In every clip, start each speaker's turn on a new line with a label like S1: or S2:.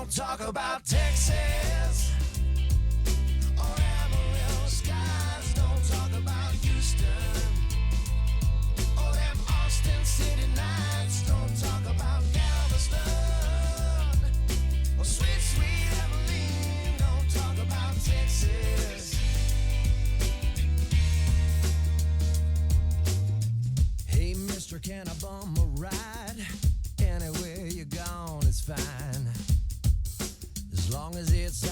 S1: Don't talk about Texas or Amarillo skies. Don't talk about Houston or them Austin City nights. Don't talk about Galveston or sweet, sweet Abilene. Don't talk about Texas. Hey, mister, can I bum a ride? Anywhere you're gone is fine, as long as it's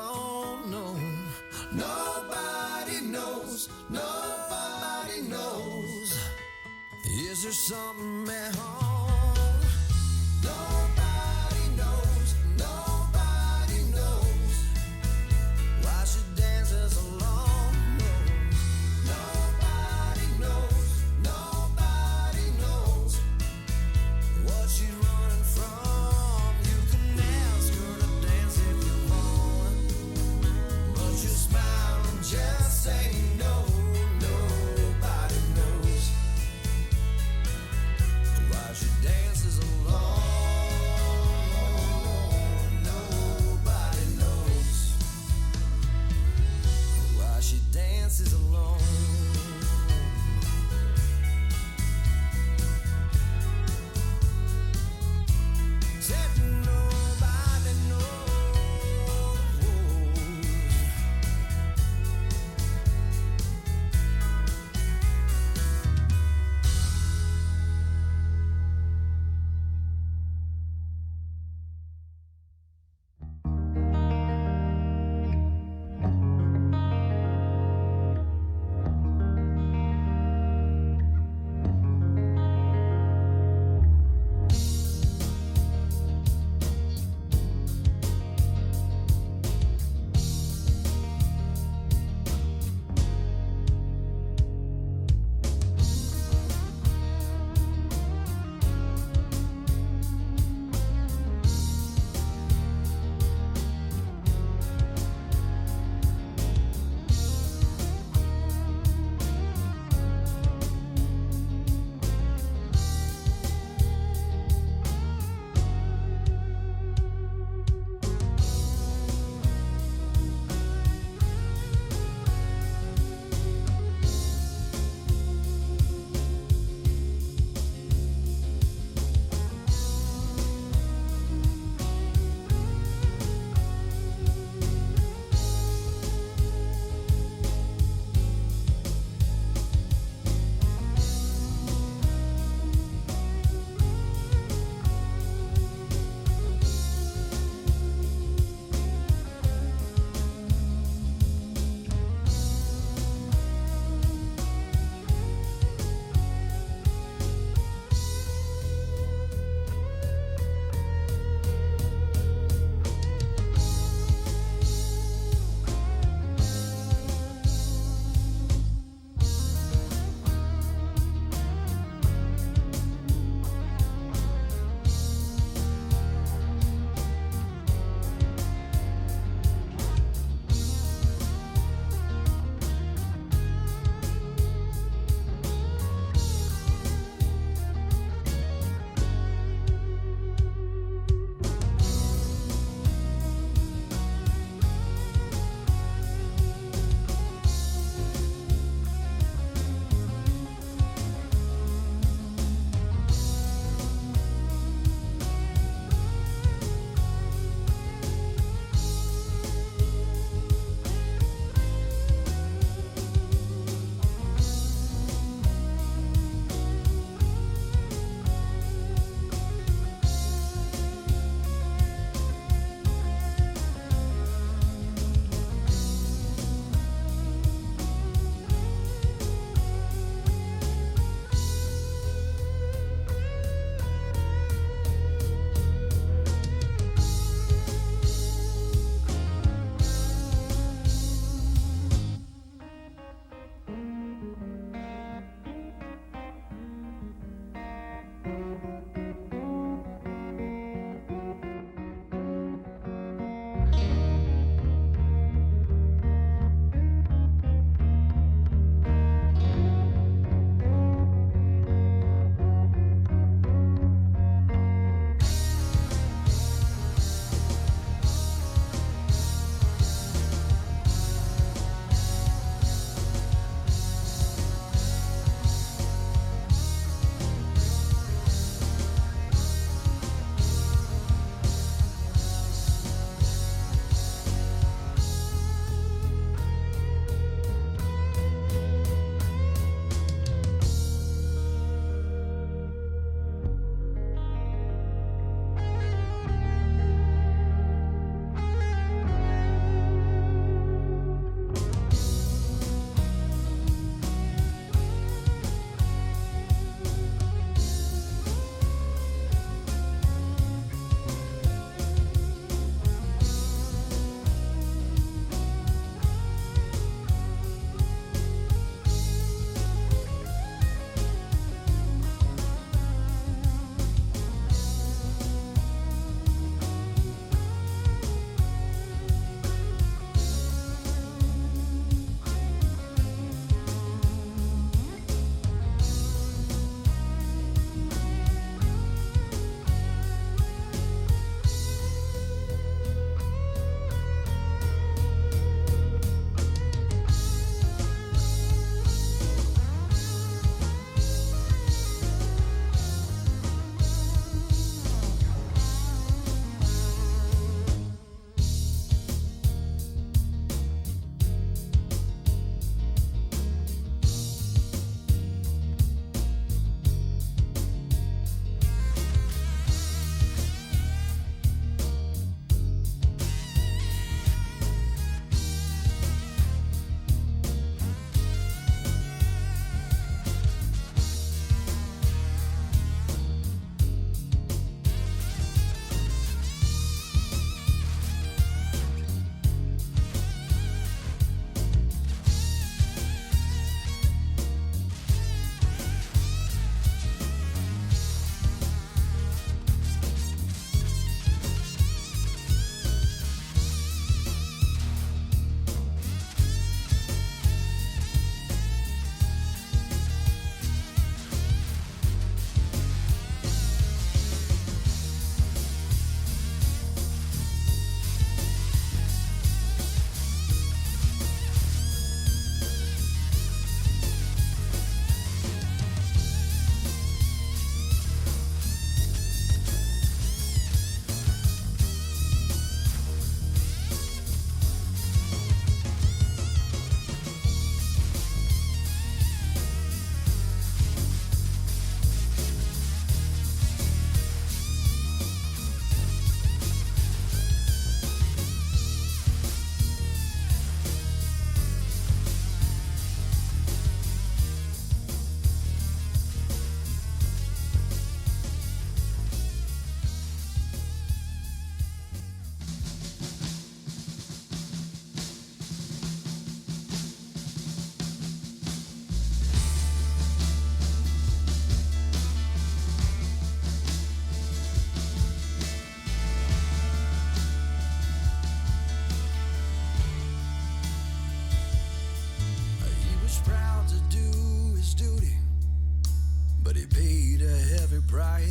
S1: don't know. Nobody knows. Nobody knows. Is there something at home? Nobody knows. Nobody knows why she dances alone. No. Nobody knows. Nobody knows what she's running from. You can ask her to dance if you want, but you smile and just say no. Nobody knows why she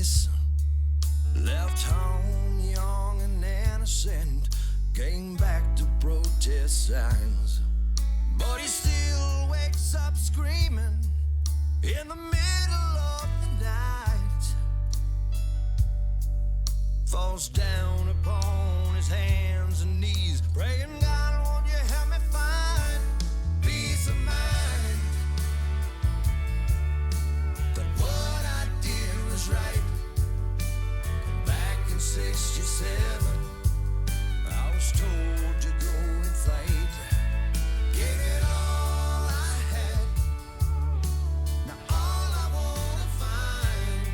S1: place. Left home young and innocent, came back to protest signs. But he still wakes up screaming in the middle of the night. Falls down upon his hands and knees, praying, God, won't you help me find peace of mind? That what I did was right. Back in 67, I was told to go and fight. Give it all I had. Now all I wanna find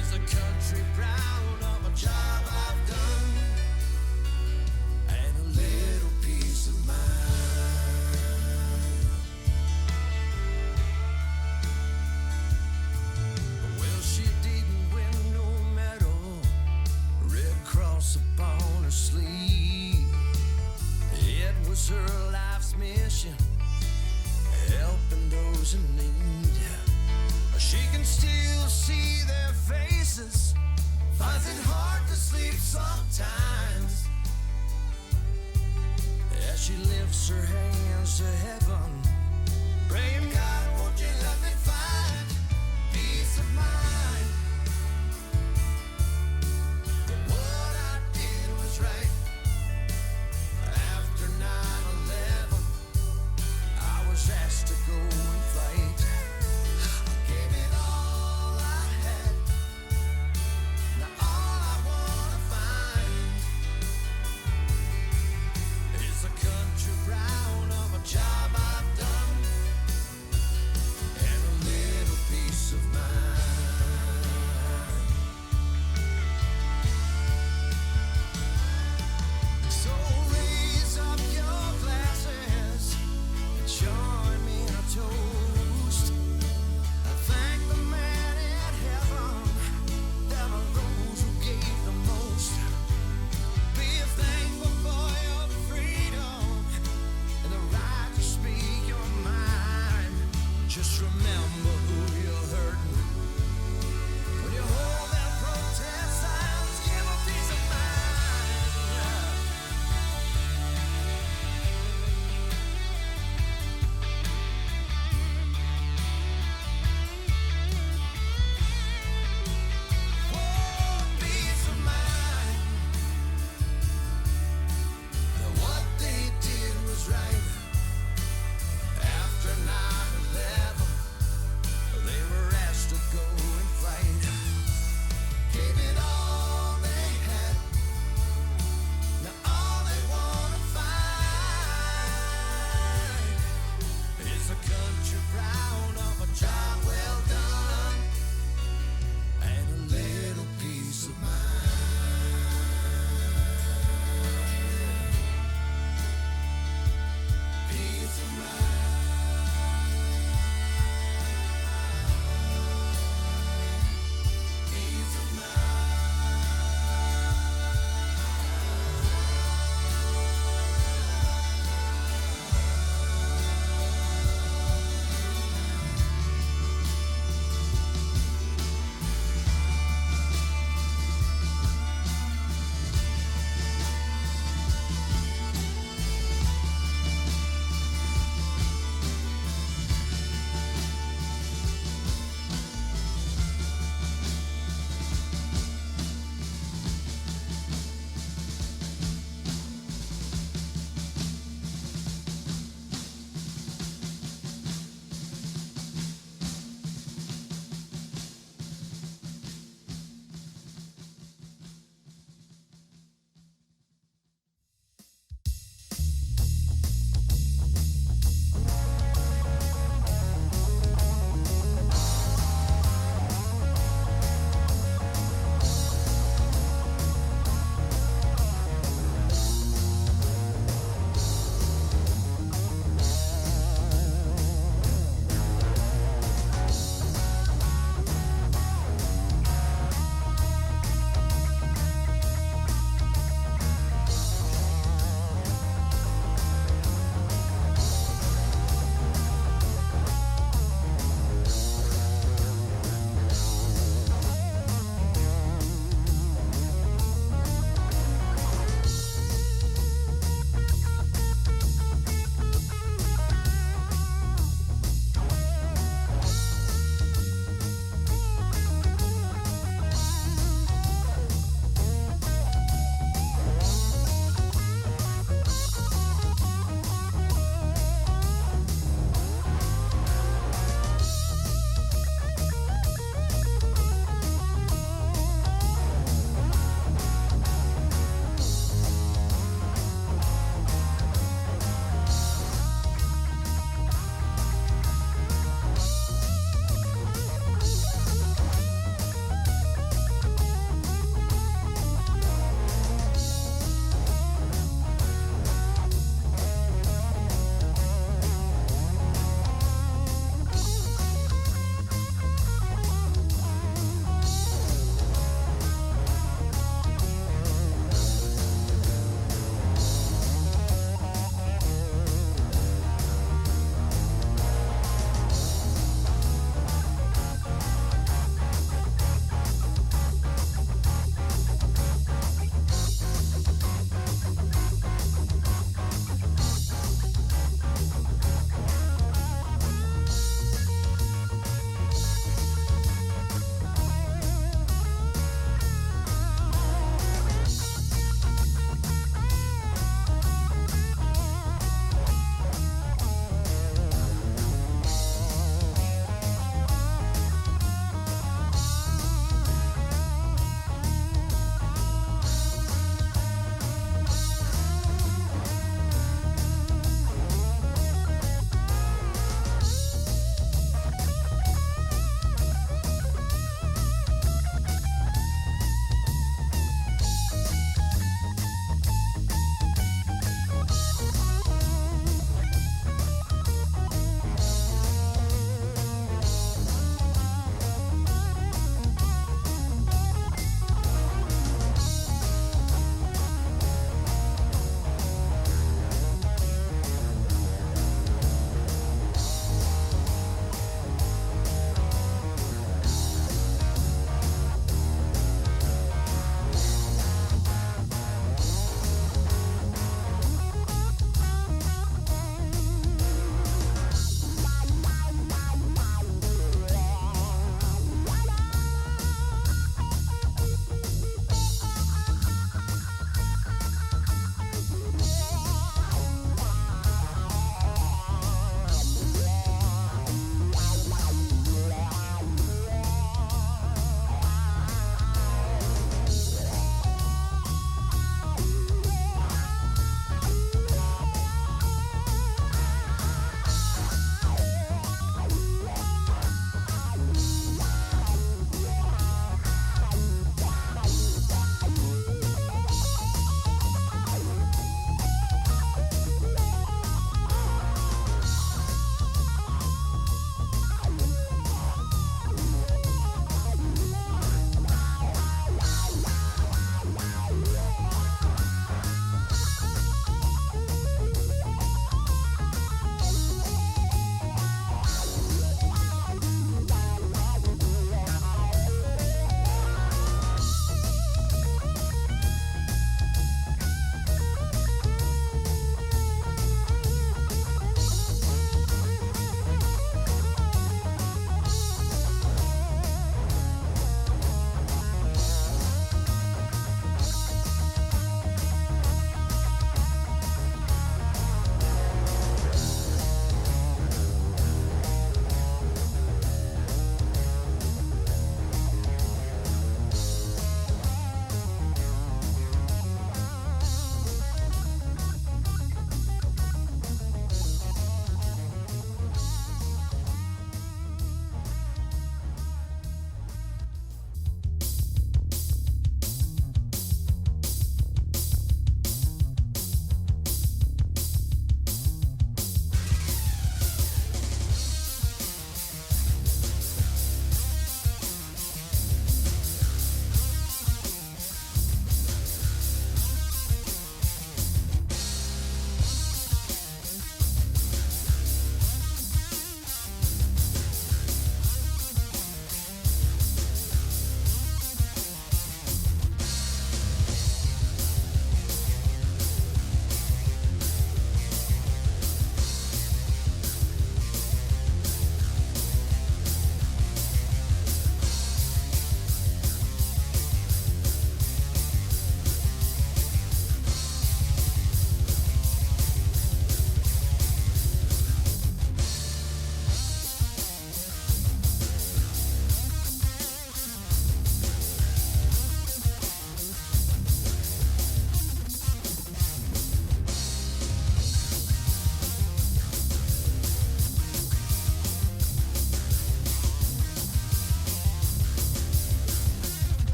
S1: is a country proud of a job I've done and a little peace of mind. Well, she didn't win no medal, Red Cross upon her sleeve. It was her life's mission, helping those in need. She can still see their faces, finds it hard to sleep sometimes, as she lifts her hands to heaven, praying, God, won't you let me find peace of mind? That what I did was right. After 9/11, I was asked to go and fight. I gave it all I had. Now all I wanna find is a country proud of a job I've done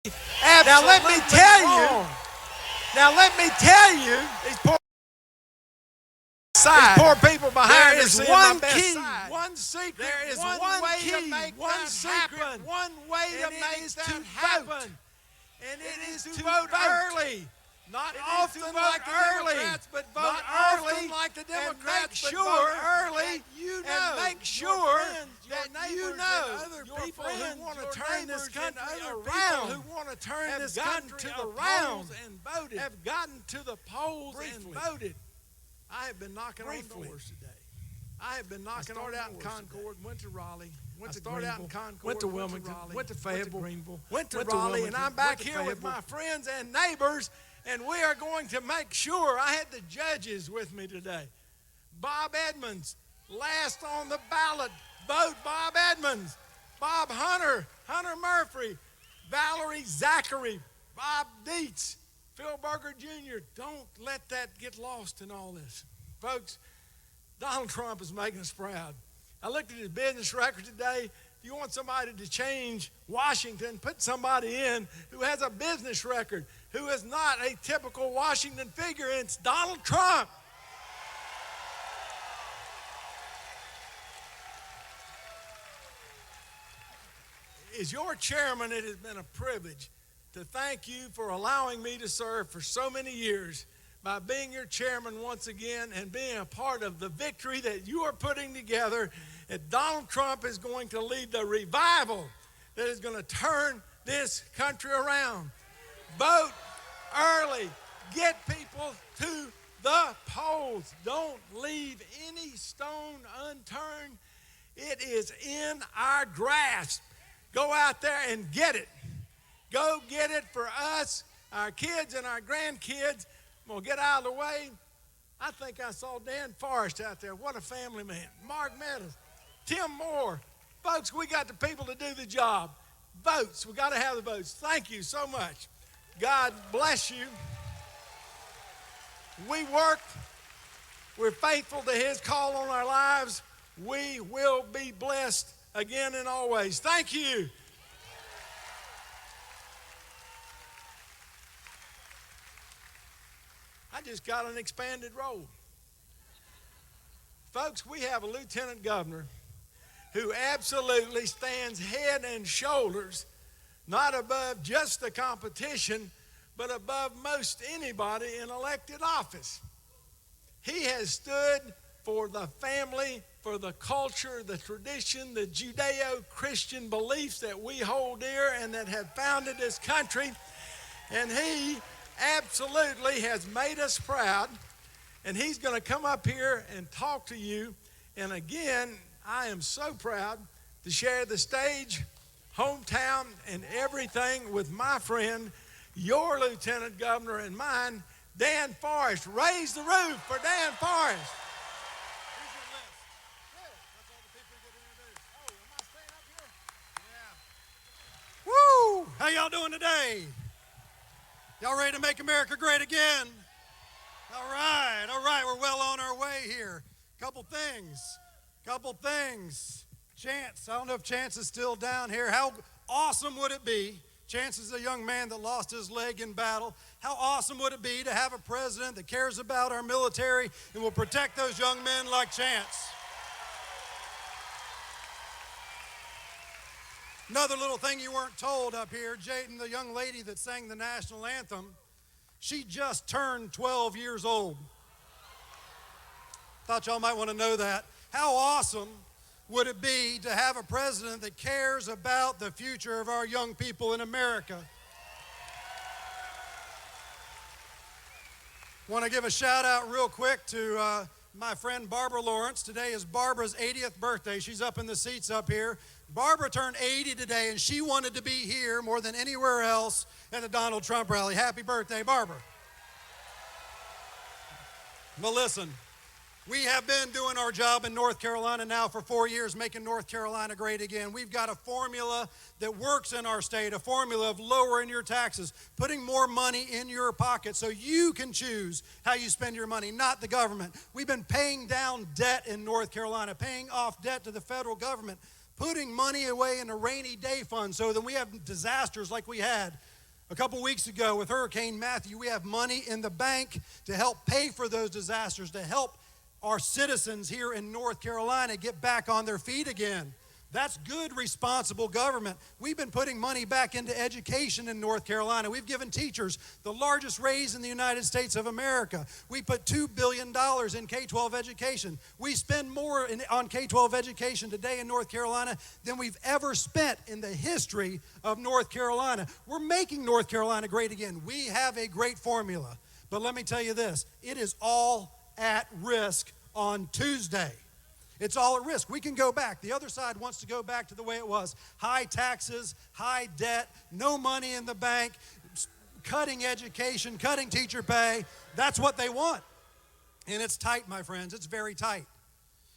S2: Now let me tell you. Now let me tell you. These poor people behind us. There is one key, one secret. There is one way to make that happen. One way to make that happen. And it is to vote early. Not often like the Democrats, but vote early like the Democrats, but vote early. And make sure that you know other people who want to turn this country around, who want to turn this country around, have gotten to the polls and voted. I have been knocking on doors today. I have been knocking on out in Concord, went to Raleigh, went to Greenville, went to Wilmington, went to Fayetteville, went to Raleigh, and I'm back here with my friends and neighbors, and we are going to make sure. I had the judges with me today. Bob Edmonds, last on the ballot. Vote Bob Edmonds. Bob Hunter, Hunter Murphy, Valerie Zachary, Bob Dietz, Phil Berger Jr. Don't let that get lost in all this. Folks, Donald Trump is making us proud. I looked at his business record today. If you want somebody to change Washington, put somebody in who has a business record, who is not a typical Washington figure, and it's Donald Trump. As your chairman, it has been a privilege to thank you for allowing me to serve for so many years by being your chairman once again and being a part of the victory that you are putting together. And Donald Trump is going to lead the revival that is going to turn this country around. Vote early. Get people to the polls. Don't leave any stone unturned. It is in our grasp. Go out there and get it. Go get it for us, our kids and our grandkids. I'm going to get out of the way. I think I saw Dan Forrest out there. What a family man. Mark Meadows, Tim Moore. Folks, we got the people to do the job. Votes. We got to have the votes. Thank you so much. God bless you. We work. We're faithful to his call on our lives. We will be blessed again and always. Thank you. I just got an expanded role. Folks, we have a lieutenant governor who absolutely stands head and shoulders, not above just the competition, but above most anybody in elected office. He has stood for the family, for the culture, the tradition, the Judeo-Christian beliefs that we hold dear and that have founded this country. And he absolutely has made us proud, and he's going to come up here and talk to you. And again, I am so proud to share the stage, hometown, and everything with my friend, your lieutenant governor and mine, Dan Forrest. Raise the roof for Dan Forrest.
S3: Woo! How y'all doing today? Y'all ready to make America great again? All right, we're well on our way here. Couple things. Chance, I don't know if Chance is still down here. How awesome would it be? Chance is a young man that lost his leg in battle. How awesome would it be to have a president that cares about our military and will protect those young men like Chance? Another little thing you weren't told up here, Jayden, the young lady that sang the national anthem, she just turned 12 years old. Thought y'all might want to know that. How awesome would it be to have a president that cares about the future of our young people in America? Want to give a shout out real quick to my friend Barbara Lawrence. Today is Barbara's 80th birthday. She's up in the seats up here. Barbara turned 80 today, and she wanted to be here more than anywhere else at the Donald Trump rally. Happy birthday, Barbara. But listen, we have been doing our job in North Carolina now for 4 years, making North Carolina great again. We've got a formula that works in our state, a formula of lowering your taxes, putting more money in your pocket so you can choose how you spend your money, not the government. We've been paying down debt in North Carolina, paying off debt to the federal government, putting money away in a rainy day fund so that we have disasters like we had A couple weeks ago with Hurricane Matthew, we have money in the bank to help pay for those disasters, to help our citizens here in North Carolina get back on their feet again. That's good, responsible government. We've been putting money back into education in North Carolina. We've given teachers the largest raise in the United States of America. We put $2 billion in K-12 education. We spend more on K-12 education today in North Carolina than we've ever spent in the history of North Carolina. We're making North Carolina great again. We have a great formula. But let me tell you this, it is all at risk on Tuesday. It's all at risk. We can go back. The other side wants to go back to the way it was. High taxes, high debt, no money in the bank, cutting education, cutting teacher pay. That's what they want. And it's tight, my friends. It's very tight.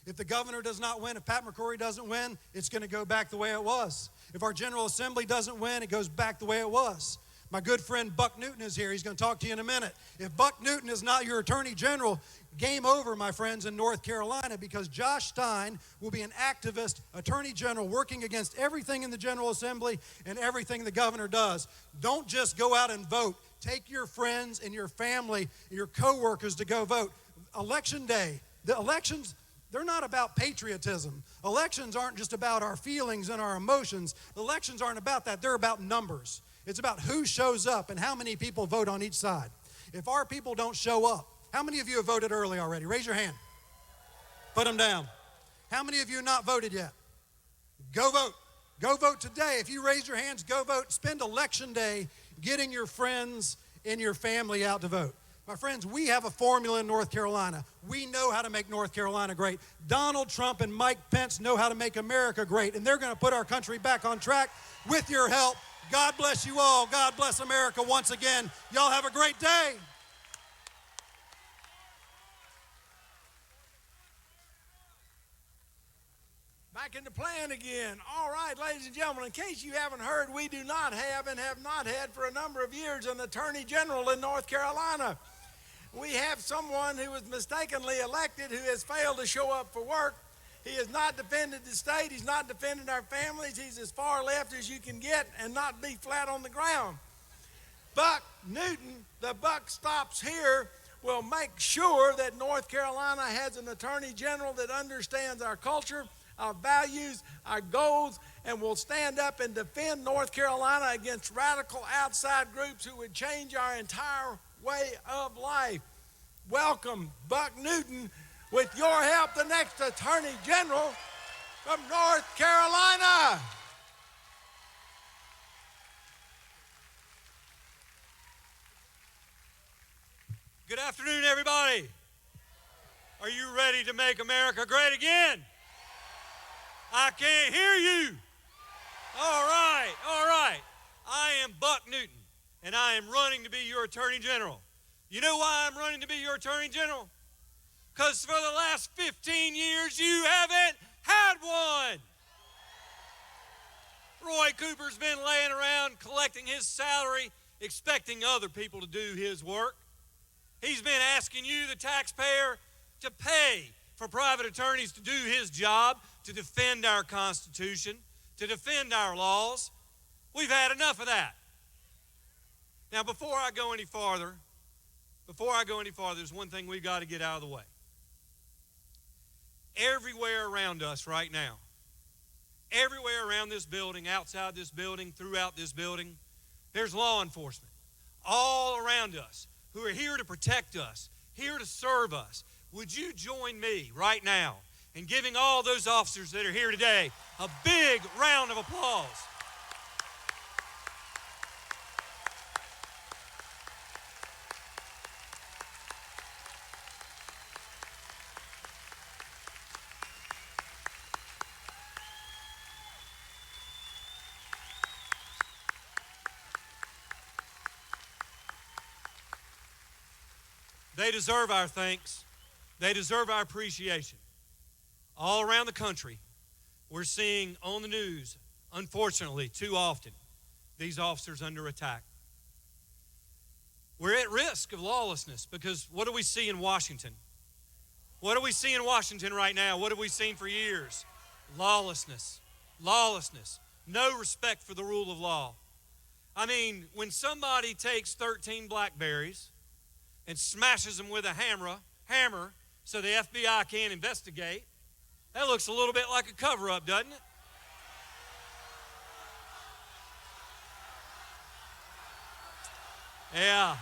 S3: If the governor does not win, if Pat McCrory doesn't win, it's going to go back the way it was. If our General Assembly doesn't win, it goes back the way it was. My good friend Buck Newton is here. He's going to talk to you in a minute. If Buck Newton is not your Attorney General, game over, my friends, in North Carolina, because Josh Stein will be an activist Attorney General working against everything in the General Assembly and everything the governor does. Don't just go out and vote. Take your friends and your family, your coworkers to go vote. Election day, the elections, they're not about patriotism. Elections aren't just about our feelings and our emotions. Elections aren't about that. They're about numbers. It's about who shows up and how many people vote on each side. If our people don't show up, how many of you have voted early already? Raise your hand. Put them down. How many of you have not voted yet? Go vote. Go vote today. If you raise your hands, go vote. Spend election day getting your friends and your family out to vote. My friends, we have a formula in North Carolina. We know how to make North Carolina great. Donald Trump and Mike Pence know how to make America great, and they're going to put our country back on track with your help. God bless you all. God bless America once again. Y'all have a great day.
S2: Back in the plan again. All right, ladies and gentlemen, in case you haven't heard, we do not have and have not had for a number of years an Attorney General in North Carolina. We have someone who was mistakenly elected who has failed to show up for work. He has not defended the state. He's not defended our families. He's as far left as you can get and not be flat on the ground. Buck Newton, the buck stops here, will make sure that North Carolina has an Attorney General that understands our culture, our values, our goals, and will stand up and defend North Carolina against radical outside groups who would change our entire way of life. Welcome, Buck Newton, with your help, the next Attorney General from North Carolina.
S4: Good afternoon, everybody. Are you ready to make America great again? I can't hear you. All right, all right. I am Buck Newton, and I am running to be your Attorney General. You know why I'm running to be your Attorney General? Because for the last 15 years, you haven't had one. Roy Cooper's been laying around collecting his salary, expecting other people to do his work. He's been asking you, the taxpayer, to pay for private attorneys to do his job, to defend our Constitution, to defend our laws. We've had enough of that. Now, before I go any farther, there's one thing we've got to get out of the way. Everywhere around us right now, everywhere around this building, outside this building, throughout this building, there's law enforcement all around us who are here to protect us, here to serve us. Would you join me right now in giving all those officers that are here today a big round of applause? They deserve our thanks. They deserve our appreciation. All around the country, we're seeing on the news, unfortunately, too often, these officers under attack. We're at risk of lawlessness because what do we see in Washington? What do we see in Washington right now? What have we seen for years? Lawlessness. Lawlessness. No respect for the rule of law. I mean, when somebody takes 13 blackberries and smashes them with a hammer so the FBI can't investigate, that looks a little bit like a cover-up, doesn't it? Yeah.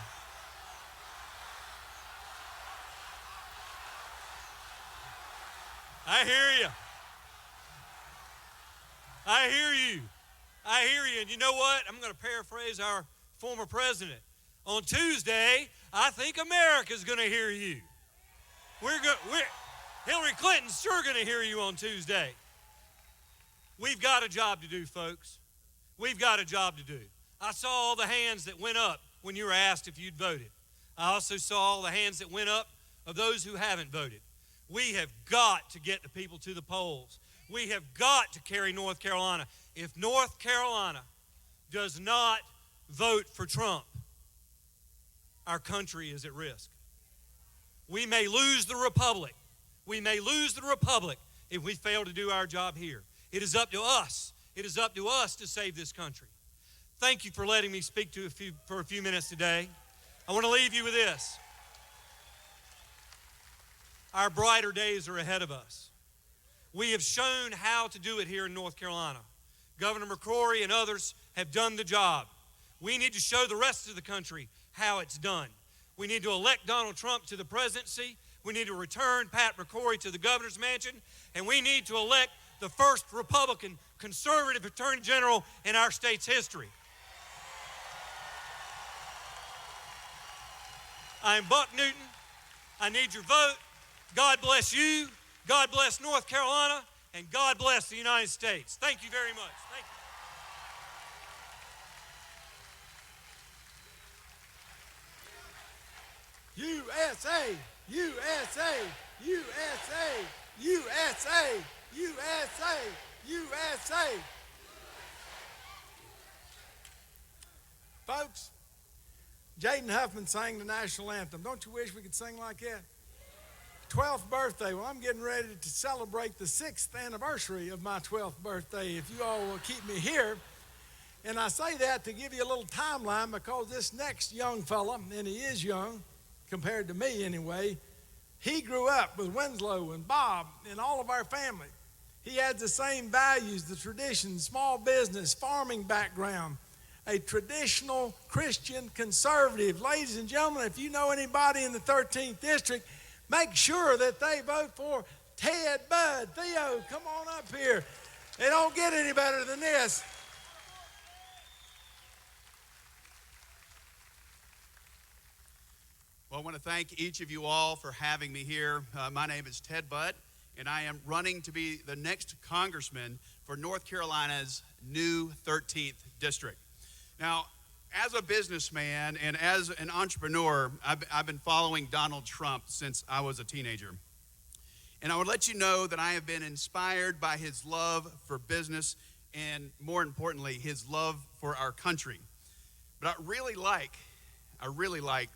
S4: I hear you. I hear you. I hear you. And you know what? I'm going to paraphrase our former president. On Tuesday, I think America's going to hear you. Hillary Clinton's sure going to hear you on Tuesday. We've got a job to do, folks. We've got a job to do. I saw all the hands that went up when you were asked if you'd voted. I also saw all the hands that went up of those who haven't voted. We have got to get the people to the polls. We have got to carry North Carolina. If North Carolina does not vote for Trump, our country is at risk. We may lose the republic. We may lose the republic if we fail to do our job here. It is up to us. It is up to us to save this country. Thank you for letting me speak for a few minutes today. I want to leave you with this. Our brighter days are ahead of us. We have shown how to do it here in North Carolina. Governor McCrory and others have done the job. We need to show the rest of the country how it's done. We need to elect Donald Trump to the presidency. We need to return Pat McCrory to the governor's mansion. And we need to elect the first Republican conservative attorney general in our state's history. I'm Buck Newton. I need your vote. God bless you. God bless North Carolina. And God bless the United States. Thank you very much. Thank you.
S2: USA, USA, USA, USA, USA, USA. Folks, Jaden Huffman sang the national anthem. Don't you wish we could sing like that? 12th birthday. Well, I'm getting ready to celebrate the 6th anniversary of my 12th birthday, if you all will keep me here. And I say that to give you a little timeline, because this next young fella, and he is young, compared to me anyway, he grew up with Winslow and Bob and all of our family. He has the same values, the traditions, small business, farming background, a traditional Christian conservative. Ladies and gentlemen, if you know anybody in the 13th district, make sure that they vote for Ted, Bud, Theo. Come on up here. They don't get any better than this.
S5: Well, I want to thank each of you all for having me here. My name is Ted Budd, and I am running to be the next congressman for North Carolina's new 13th district. Now, as a businessman and as an entrepreneur, I've been following Donald Trump since I was a teenager. And I would let you know that I have been inspired by his love for business and, more importantly, his love for our country. But I really like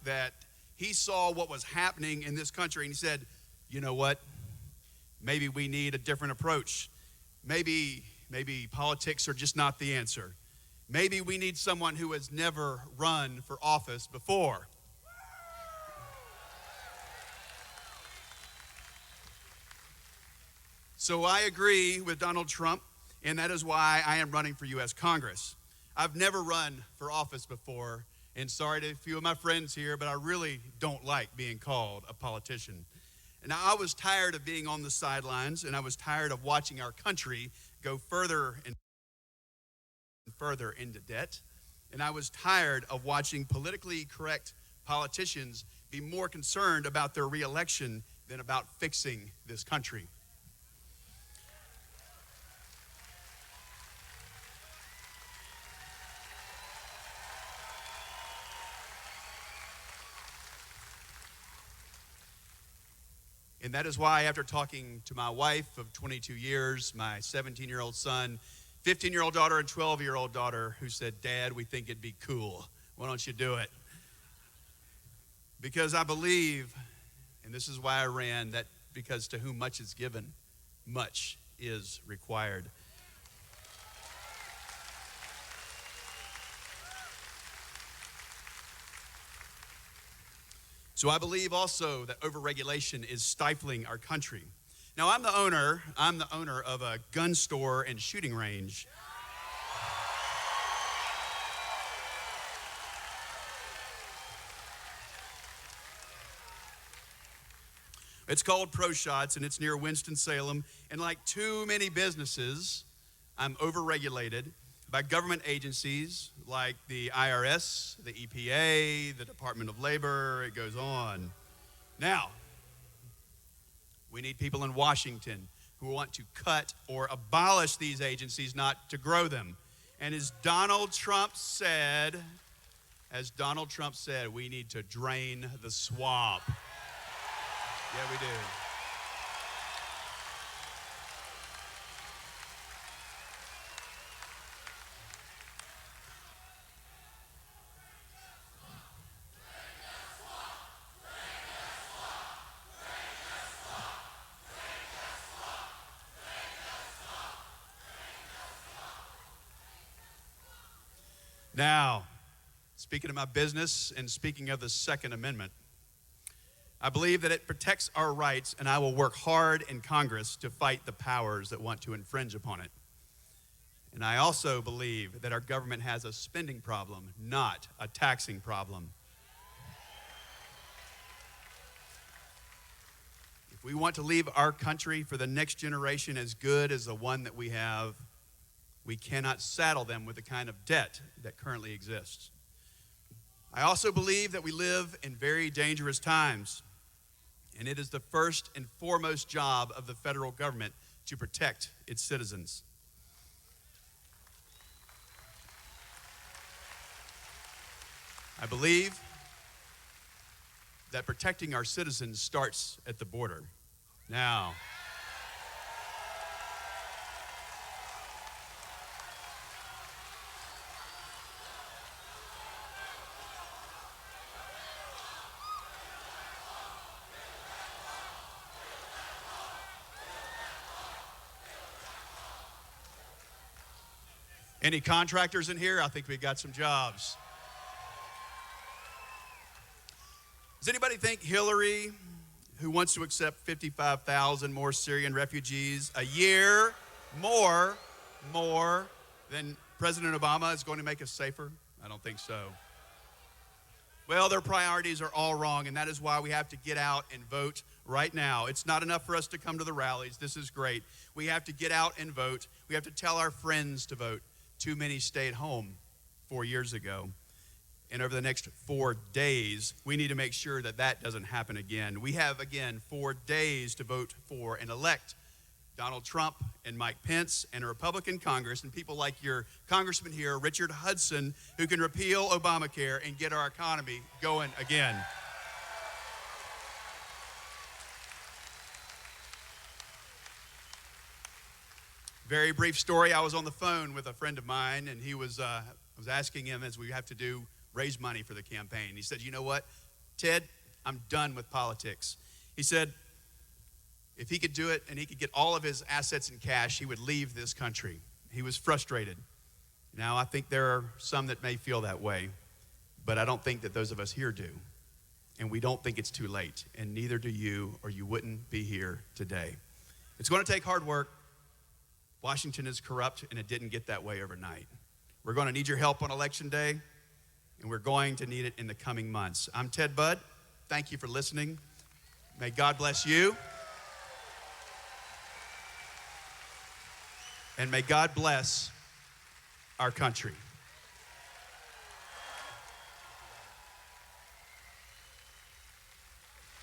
S5: that he saw what was happening in this country and he said, you know what? Maybe we need a different approach. Maybe politics are just not the answer. Maybe we need someone who has never run for office before. So I agree with Donald Trump, and that is why I am running for U.S. Congress. I've never run for office before, and sorry to a few of my friends here, but I really don't like being called a politician. And I was tired of being on the sidelines, and I was tired of watching our country go further and further into debt. And I was tired of watching politically correct politicians be more concerned about their reelection than about fixing this country. And that is why, after talking to my wife of 22 years, my 17-year-old son, 15-year-old daughter, and 12-year-old daughter, who said, Dad, we think it'd be cool. Why don't you do it? Because I believe, and this is why I ran, that because to whom much is given, much is required. So I believe also that overregulation is stifling our country. Now, I'm the owner of a gun store and shooting range. It's called Pro Shots, and it's near Winston-Salem. And like too many businesses, I'm overregulated by government agencies like the IRS, the EPA, the Department of Labor. It goes on. Now, we need people in Washington who want to cut or abolish these agencies, not to grow them. And as Donald Trump said, we need to drain the swamp. Yeah, we do. Now, speaking of my business and speaking of the Second Amendment, I believe that it protects our rights, and I will work hard in Congress to fight the powers that want to infringe upon it. And I also believe that our government has a spending problem, not a taxing problem. If we want to leave our country for the next generation as good as the one that we have, we cannot saddle them with the kind of debt that currently exists. I also believe that we live in very dangerous times, and it is the first and foremost job of the federal government to protect its citizens. I believe that protecting our citizens starts at the border. Now, any contractors in here? I think we got some jobs. Does anybody think Hillary, who wants to accept 55,000 more Syrian refugees a year, more than President Obama, is going to make us safer? I don't think so. Well, their priorities are all wrong, and that is why we have to get out and vote right now. It's not enough for us to come to the rallies. This is great. We have to get out and vote. We have to tell our friends to vote. Too many stayed home 4 years ago. And over the next 4 days, we need to make sure that that doesn't happen again. We have, again, 4 days to vote for and elect Donald Trump and Mike Pence and a Republican Congress and people like your congressman here, Richard Hudson, who can repeal Obamacare and get our economy going again. Very brief story. I was on the phone with a friend of mine, and I was asking him, as we have to raise money for the campaign. He said, "You know what, Ted, I'm done with politics." He said, if he could do it and he could get all of his assets in cash, he would leave this country. He was frustrated. Now, I think there are some that may feel that way, but I don't think that those of us here do. And we don't think it's too late, and neither do you, or you wouldn't be here today. It's going to take hard work. Washington is corrupt, and it didn't get that way overnight. We're going to need your help on Election Day, and we're going to need it in the coming months. I'm Ted Budd. Thank you for listening. May God bless you. And may God bless our country.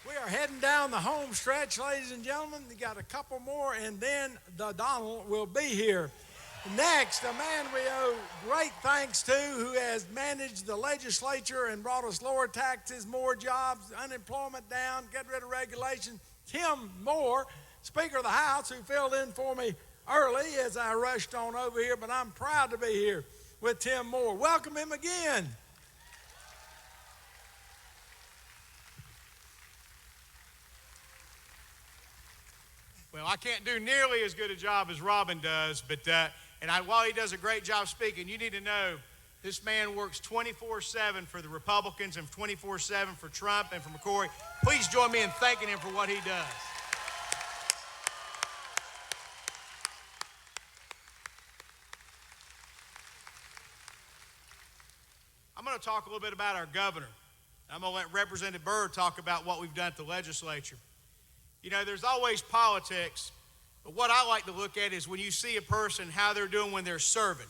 S2: We are heading down the home stretch, ladies and gentlemen. We got a couple more, and then the Donald will be here. Next, a man we owe great thanks to, who has managed the legislature and brought us lower taxes, more jobs, unemployment down, get rid of regulation. Tim Moore, Speaker of the House, who filled in for me early as I rushed on over here, but I'm proud to be here with Tim Moore. Welcome him again.
S6: Well, I can't do nearly as good a job as Robin does, but while he does a great job speaking, you need to know This man works 24/7 for the Republicans and 24/7 for Trump and for McCrory. Please join me in thanking him for what he does. I'm going to talk a little bit about our governor. I'm going to let Representative Byrd talk about what we've done at the legislature. You know, there's always politics, but what I like to look at is when you see a person, how they're doing when they're serving.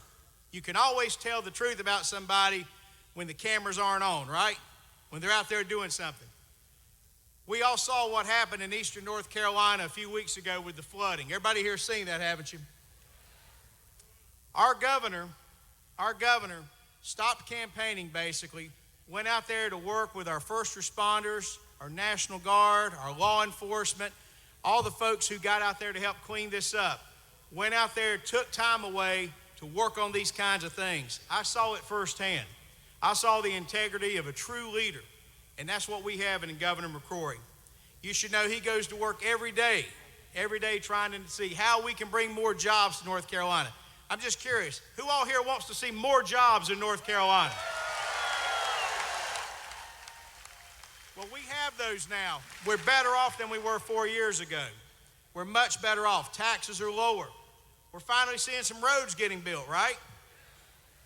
S6: You can always tell the truth about somebody when the cameras aren't on, right? When they're out there doing something. We all saw what happened in eastern North Carolina a few weeks ago with the flooding. Everybody here seen that, haven't you? Our governor stopped campaigning basically, went out there to work with our first responders, our National Guard, our law enforcement, all the folks who got out there to help clean this up. Went out there, took time away to work on these kinds of things. I saw it firsthand. I saw the integrity of a true leader, and that's what we have in Governor McCrory. You should know he goes to work every day trying to see how we can bring more jobs to North Carolina. I'm just curious, who all here wants to see more jobs in North Carolina? Well, we have those now. We're better off than we were 4 years ago. We're much better off. Taxes are lower. We're finally seeing some roads getting built, right?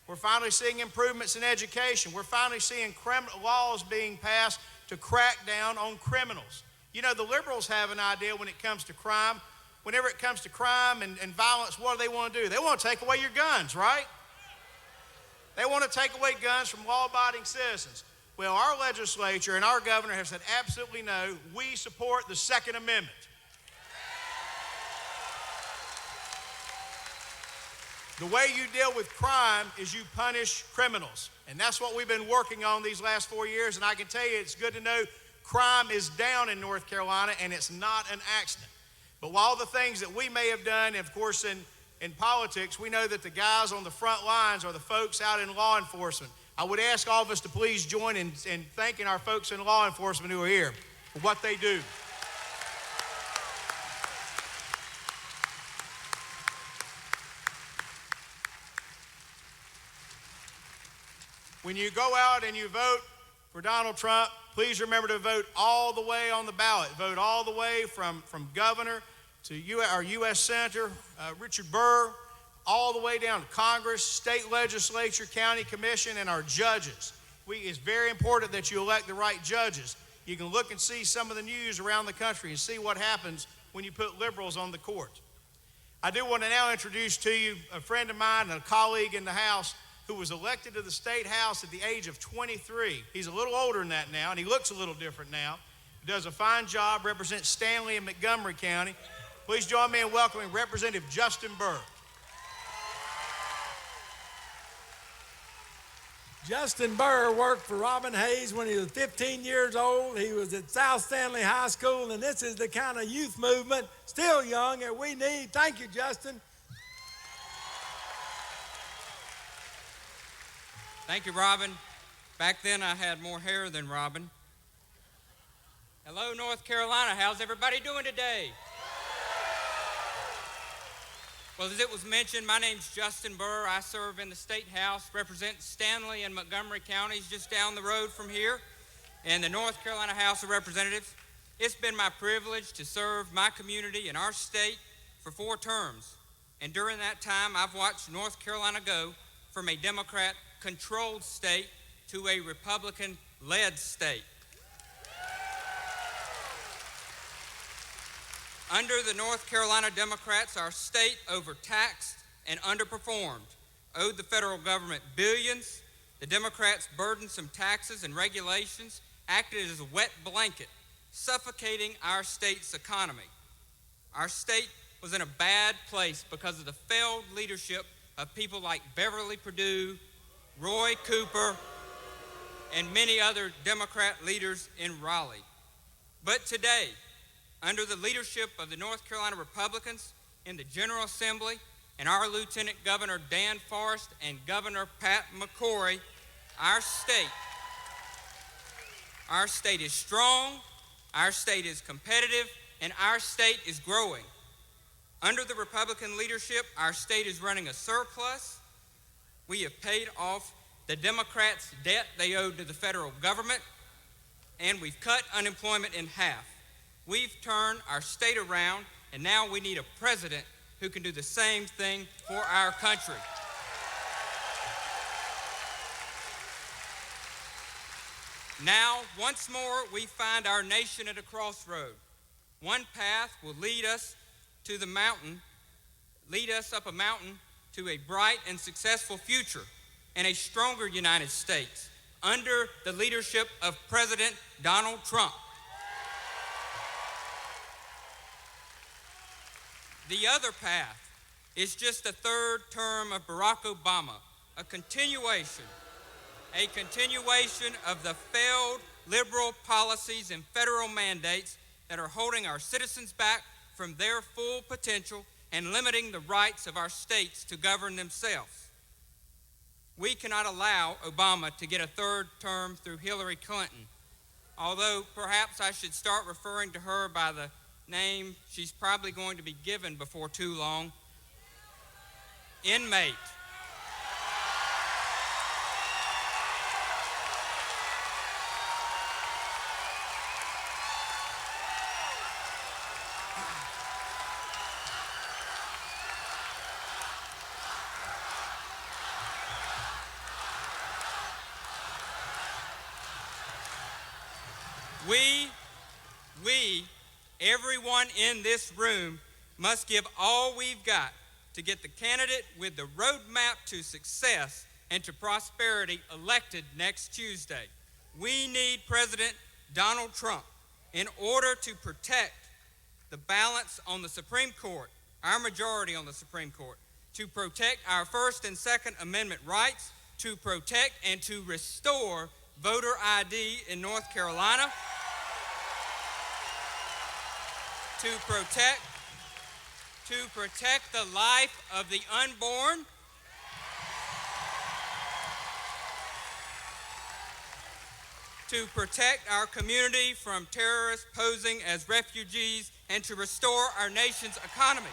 S6: We're finally seeing improvements in education. We're finally seeing laws being passed to crack down on criminals. You know, the liberals have an idea when it comes to crime. Whenever it comes to crime and violence, what do they want to do? They want to take away your guns, right? They want to take away guns from law-abiding citizens. Well, our legislature and our governor have said absolutely no. We support the Second Amendment. The way you deal with crime is you punish criminals. And that's what we've been working on these last 4 years. And I can tell you, it's good to know crime is down in North Carolina, and it's not an accident. But while the things that we may have done, of course, in politics, we know that the guys on the front lines are the folks out in law enforcement. I would ask all of us to please join in thanking our folks in law enforcement who are here for what they do. When you go out and you vote for Donald Trump, please remember to vote all the way on the ballot. Vote all the way from governor to our U.S. Senator, Richard Burr, all the way down to Congress, state legislature, county commission, and our judges. It's very important that you elect the right judges. You can look and see some of the news around the country and see what happens when you put liberals on the court. I do want to now introduce to you a friend of mine and a colleague in the House who was elected to the State House at the age of 23. He's a little older than that now, and he looks a little different now. He does a fine job, represents Stanley and Montgomery County. Please join me in welcoming Representative Justin Burr.
S2: Justin Burr worked for Robin Hayes when he was 15 years old. He was at South Stanley High School, and this is the kind of youth movement, still young, that we need. Thank you, Justin.
S7: Thank you, Robin. Back then, I had more hair than Robin. Hello, North Carolina. How's everybody doing today? Well, as it was mentioned, my name's Justin Burr. I serve in the State House, represent Stanley and Montgomery counties just down the road from here in the North Carolina House of Representatives. It's been my privilege to serve my community and our state for 4 terms. And during that time, I've watched North Carolina go from a Democrat-controlled state to a Republican-led state. Under the North Carolina Democrats, our state overtaxed and underperformed, owed the federal government billions. The Democrats' burdensome taxes and regulations acted as a wet blanket, suffocating our state's economy. Our state was in a bad place because of the failed leadership of people like Beverly Perdue, Roy Cooper, and many other Democrat leaders in Raleigh. But today, under the leadership of the North Carolina Republicans in the General Assembly and our Lieutenant Governor Dan Forrest and Governor Pat McCrory, our state is strong, our state is competitive, and our state is growing. Under the Republican leadership, our state is running a surplus. We have paid off the Democrats' debt they owed to the federal government, and we've cut unemployment in half. We've turned our state around, and now we need a president who can do the same thing for our country. Now, once more, we find our nation at a crossroad. One path will lead us to the mountain, lead us up a mountain to a bright and successful future and a stronger United States under the leadership of President Donald Trump. The other path is just a third term of Barack Obama, a continuation of the failed liberal policies and federal mandates that are holding our citizens back from their full potential and limiting the rights of our states to govern themselves. We cannot allow Obama to get a third term through Hillary Clinton, although perhaps I should start referring to her by the name she's probably going to be given before too long, inmate. Everyone in this room must give all we've got to get the candidate with the roadmap to success and to prosperity elected next Tuesday. We need President Donald Trump in order to protect the balance on the Supreme Court, our majority on the Supreme Court, to protect our First and Second Amendment rights, to protect and to restore voter ID in North Carolina, to protect the life of the unborn, to protect our community from terrorists posing as refugees, and to restore our nation's economy.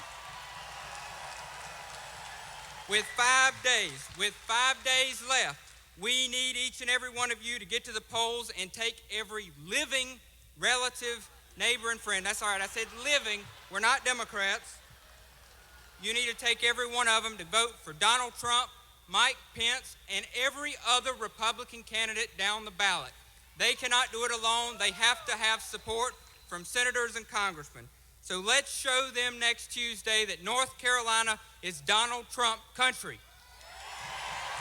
S7: With 5 days left, we need each and every one of you to get to the polls and take every living relative, neighbor, and friend. That's all right, I said living. We're not Democrats. You need to take every one of them to vote for Donald Trump, Mike Pence, and every other Republican candidate down the ballot. They cannot do it alone. They have to have support from senators and congressmen. So let's show them next Tuesday that North Carolina is Donald Trump country.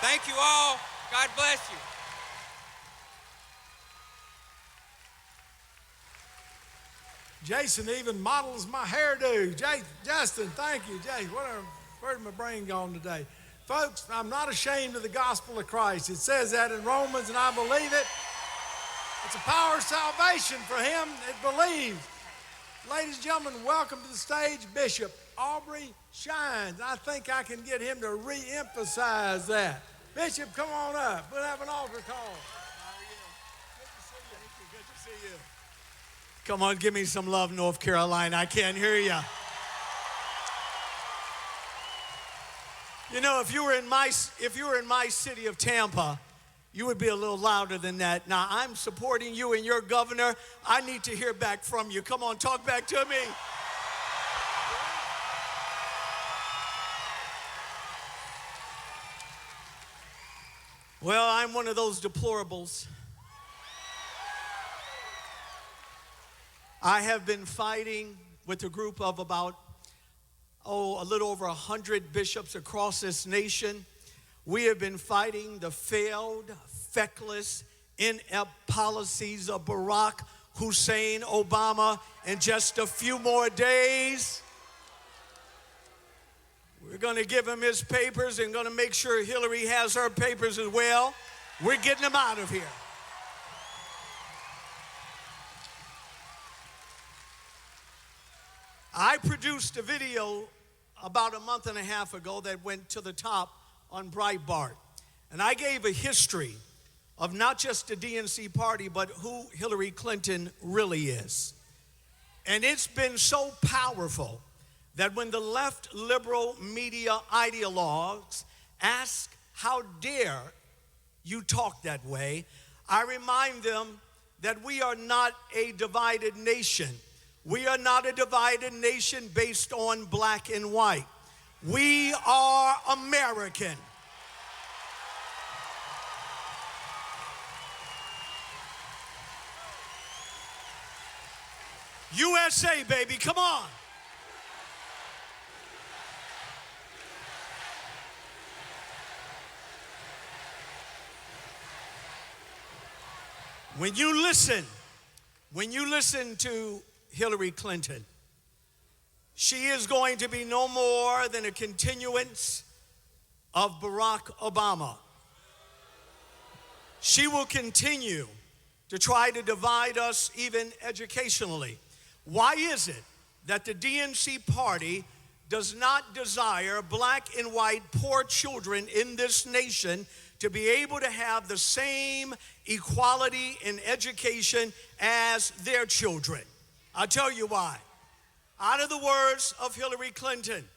S7: Thank you all. God bless you.
S2: Jason even models my hairdo. Justin, thank you. Jason, where's my brain gone today? Folks, I'm not ashamed of the gospel of Christ. It says that in Romans, and I believe it. It's a power of salvation for him that believes. Ladies and gentlemen, welcome to the stage, Bishop Aubrey Shines. I think I can get him to re-emphasize that. Bishop, come on up. We'll have an altar call. How are you? Good to see you. Good to see you. Come on, give me some love, North Carolina. I can't hear you. You know, if you were in my city of Tampa, you would be a little louder than that. Now, I'm supporting you and your governor. I need to hear back from you. Come on, talk back to me. Well, I'm one of those deplorables. I have been fighting with a group of about, a little over 100 bishops across this nation. We have been fighting the failed, feckless, inept policies of Barack Hussein Obama. In just a few more days, we're going to give him his papers and going to make sure Hillary has her papers as well. We're getting them out of here. I produced a video about a month and a half ago that went to the top on Breitbart. And I gave a history of not just the DNC party, but who Hillary Clinton really is. And it's been so powerful that when the left liberal media ideologues ask, how dare
S8: you talk that way. I remind them that we are not a divided nation. We are not a divided nation based on black and white. We are American. USA, baby, come on. When you listen to Hillary Clinton, she is going to be no more than a continuance of Barack Obama. She will continue to try to divide us even educationally. Why is it that the DNC party does not desire black and white poor children in this nation to be able to have the same equality in education as their children? I'll tell you why. Out of the words of Hillary Clinton,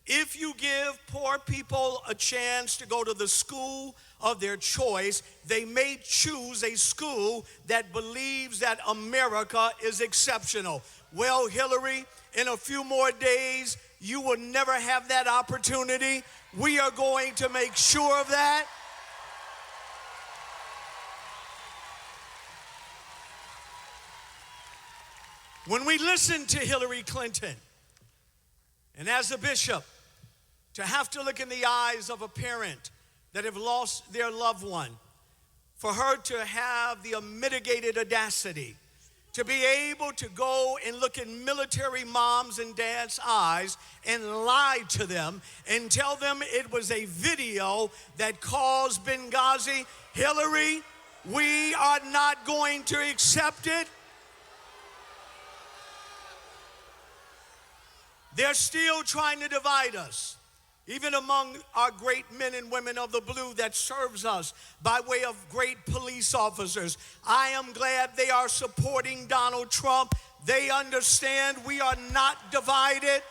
S8: if you give poor people a chance to go to the school of their choice, they may choose a school that believes that America is exceptional. Well, Hillary, in a few more days, you will never have that opportunity. We are going to make sure of that. When we listen to Hillary Clinton, and as a bishop, to have to look in the eyes of a parent that have lost their loved one, for her to have the unmitigated audacity to be able to go and look in military moms and dads' eyes and lie to them and tell them it was a video that caused Benghazi. Hillary, we are not going to accept it. They're still trying to divide us, even among our great men and women of the blue that serves us by way of great police officers. I am glad they are supporting Donald Trump. They understand we are not divided.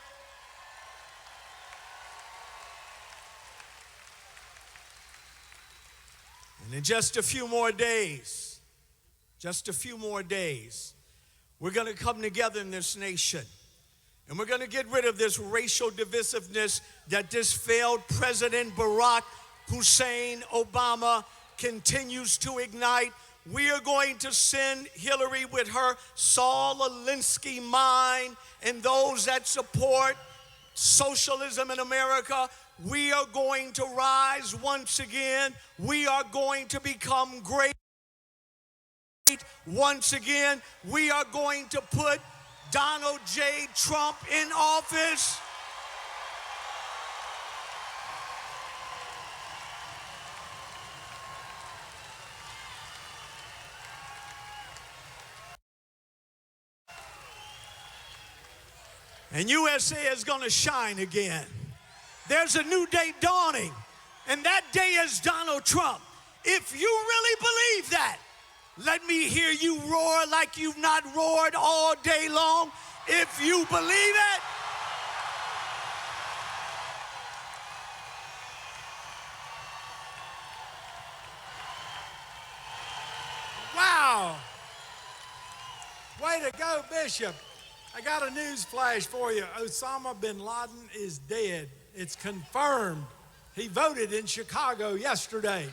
S8: And in just a few more days, we're going to come together in this nation. And we're going to get rid of this racial divisiveness that this failed President Barack Hussein Obama continues to ignite. We are going to send Hillary with her Saul Alinsky mind and those that support socialism in America. We are going to rise once again. We are going to become great once again. We are going to put Donald J. Trump in office. And USA is going to shine again. There's a new day dawning, and that day is Donald Trump. If you really believe that, let me hear you roar like you've not roared all day long. If you believe it.
S2: Wow. Way to go, Bishop. I got a news flash for you. Osama bin Laden is dead. It's confirmed. He voted in Chicago yesterday.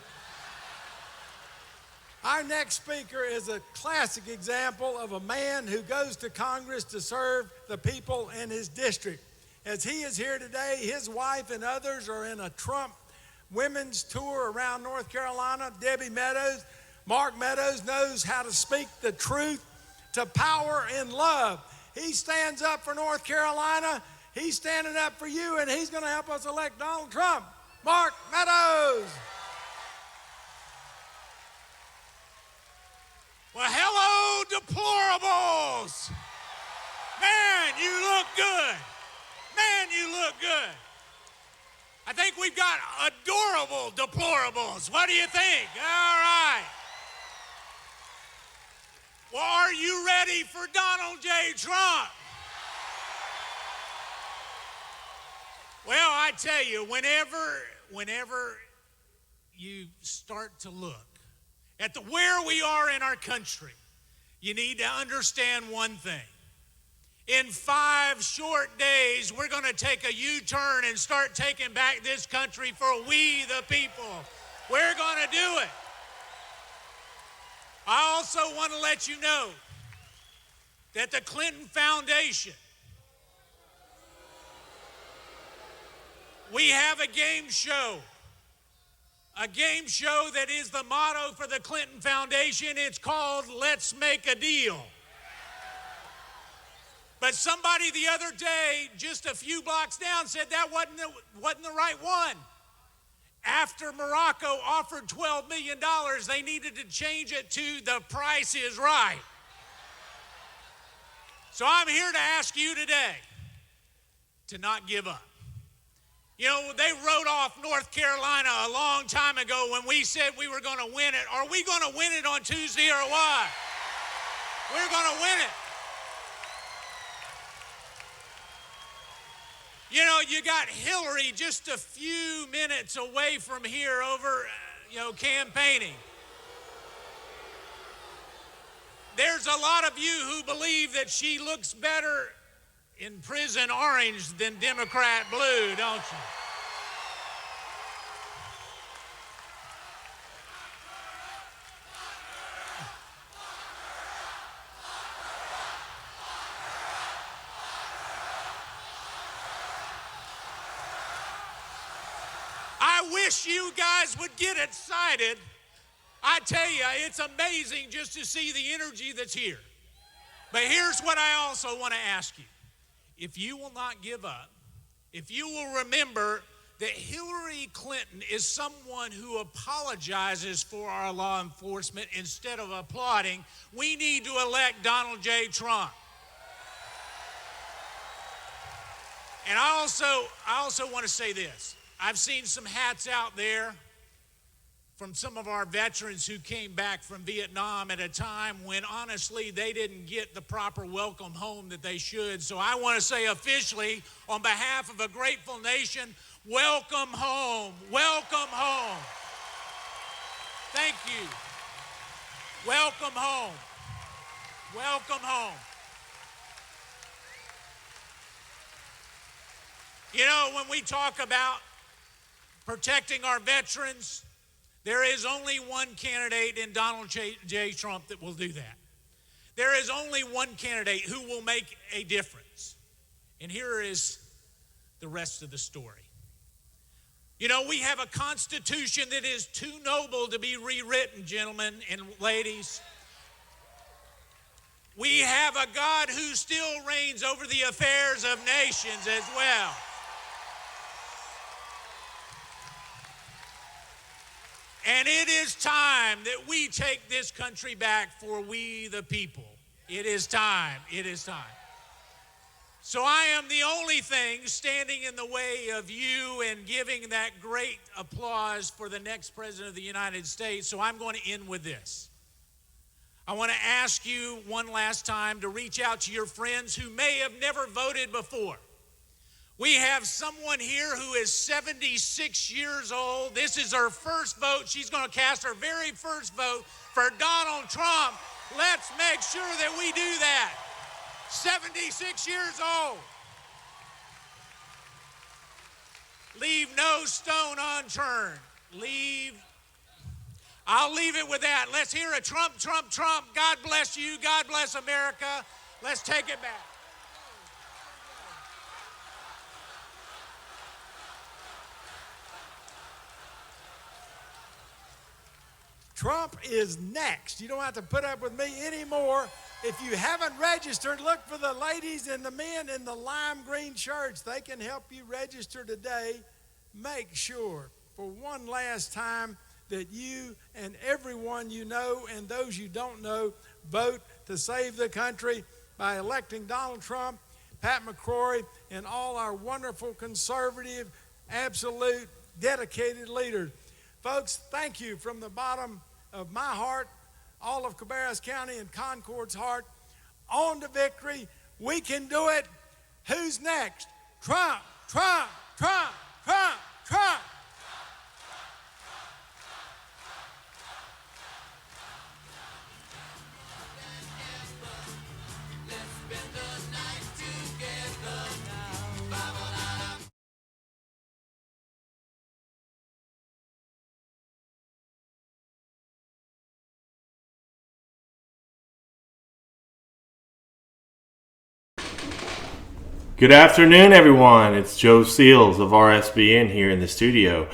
S2: Our next speaker is a classic example of a man who goes to Congress to serve the people in his district. As he is here today, his wife and others are in a Trump women's tour around North Carolina. Debbie Meadows, Mark Meadows knows how to speak the truth to power in love. He stands up for North Carolina. He's standing up for you, and he's going to help us elect Donald Trump. Mark Meadows.
S9: Well, hello, deplorables. Man, you look good. Man, you look good. I think we've got adorable deplorables. What do you think? All right. Well, are you ready for Donald J. Trump? Well, I tell you, whenever you start to look at where we are in our country, you need to understand one thing. In 5 short days, we're going to take a U-turn and start taking back this country for we the people. We're going to do it. I also want to let you know that the Clinton Foundation, we have a game show that is the motto for the Clinton Foundation. It's called Let's Make a Deal. But somebody the other day, just a few blocks down, said that wasn't the right one. After Morocco offered $12 million, they needed to change it to The Price is Right. So I'm here to ask you today to not give up. You know, they wrote off North Carolina a long time ago when we said we were going to win it. Are we going to win it on Tuesday or what? We're going to win it. You know, you got Hillary just a few minutes away from here over, campaigning. There's a lot of you who believe that she looks better in prison orange than Democrat blue, don't you? I wish you guys would get excited. I tell you, it's amazing just to see the energy that's here. But here's what I also want to ask you. If you will not give up, if you will remember that Hillary Clinton is someone who apologizes for our law enforcement instead of applauding, we need to elect Donald J. Trump. And I also want to say this. I've seen some hats out there from some of our veterans who came back from Vietnam at a time when, honestly, they didn't get the proper welcome home that they should. So I want to say officially, on behalf of a grateful nation, welcome home. Welcome home. Thank you. Welcome home. Welcome home. You know, when we talk about protecting our veterans, there is only one candidate in Donald J. Trump that will do that. There is only one candidate who will make a difference. And here is the rest of the story. You know, we have a Constitution that is too noble to be rewritten, gentlemen and ladies. We have a God who still reigns over the affairs of nations as well. And it is time that we take this country back for we the people. It is time. It is time. So I am the only thing standing in the way of you and giving that great applause for the next president of the United States. So I'm going to end with this. I want to ask you one last time to reach out to your friends who may have never voted before. We have someone here who is 76 years old. This is her first vote. She's going to cast her very first vote for Donald Trump. Let's make sure that we do that. 76 years old. Leave no stone unturned. I'll leave it with that. Let's hear it. Trump, Trump, Trump. God bless you. God bless America. Let's take it back.
S2: Trump is next. You don't have to put up with me anymore. If you haven't registered, look for the ladies and the men in the lime green shirts. They can help you register today. Make sure for one last time that you and everyone you know and those you don't know vote to save the country by electing Donald Trump, Pat McCrory, and all our wonderful conservative, absolute, dedicated leaders. Folks, thank you from the bottom of my heart, all of Cabarrus County and Concord's heart. On to victory. We can do it. Who's next? Trump, Trump, Trump, Trump, Trump.
S10: Good afternoon, everyone. It's Joe Seals of RSBN here in the studio.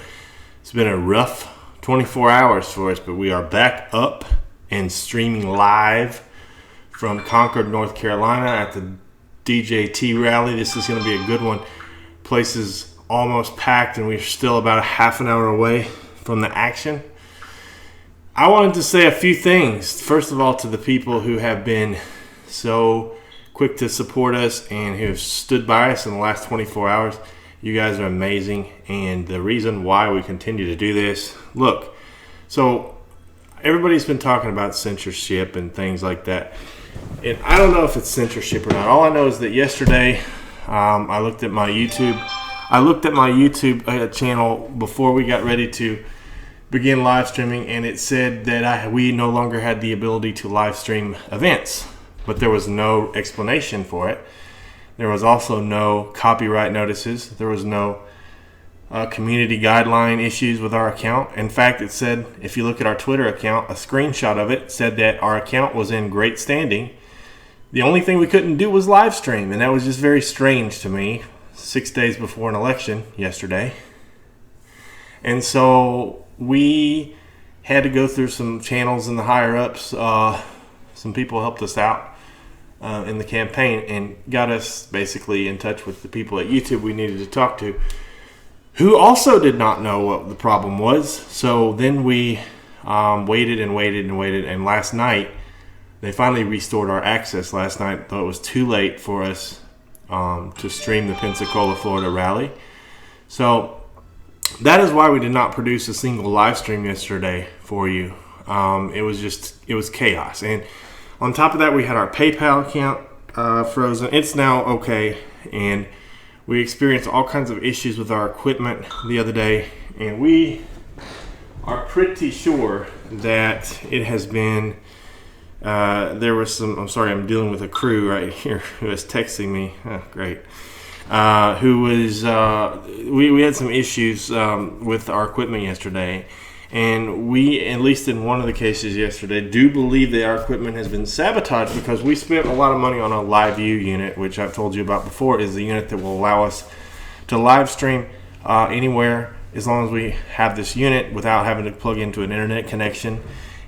S10: It's been a rough 24 hours for us, but we are back up and streaming live from Concord, North Carolina at the DJT rally. This is going to be a good one. Place is almost packed, and we're still about a half an hour away from the action. I wanted to say a few things. First of all, to the people who have been so quick to support us and who have stood by us in the last 24 hours. You guys are amazing, and the reason why we continue to do this, look, so everybody's been talking about censorship and things like that, and I don't know if it's censorship or not. All I know is that yesterday I looked at my YouTube channel before we got ready to begin live streaming, and it said that we no longer had the ability to live stream events. But there was no explanation for it. There was also no copyright notices. There was no community guideline issues with our account. In fact, it said, if you look at our Twitter account, a screenshot of it said that our account was in great standing. The only thing we couldn't do was live stream, and that was just very strange to me 6 days before an election yesterday. And so we had to go through some channels in the higher-ups. Some people helped us out in the campaign and got us basically in touch with the people at YouTube we needed to talk to, who also did not know what the problem was. So then we waited, and last night they finally restored our access last night, though it was too late for us to stream the Pensacola, Florida rally. So that is why we did not produce a single live stream yesterday for you. It was chaos. And on top of that, we had our PayPal account frozen. It's now okay, and we experienced all kinds of issues with our equipment the other day, and we are pretty sure that it has been, there was some, I'm sorry, I'm dealing with a crew right here who is texting me, great, who was, we had some issues with our equipment yesterday. And we, at least in one of the cases yesterday, do believe that our equipment has been sabotaged because we spent a lot of money on a live view unit, which I've told you about before is the unit that will allow us to live stream anywhere as long as we have this unit without having to plug into an internet connection.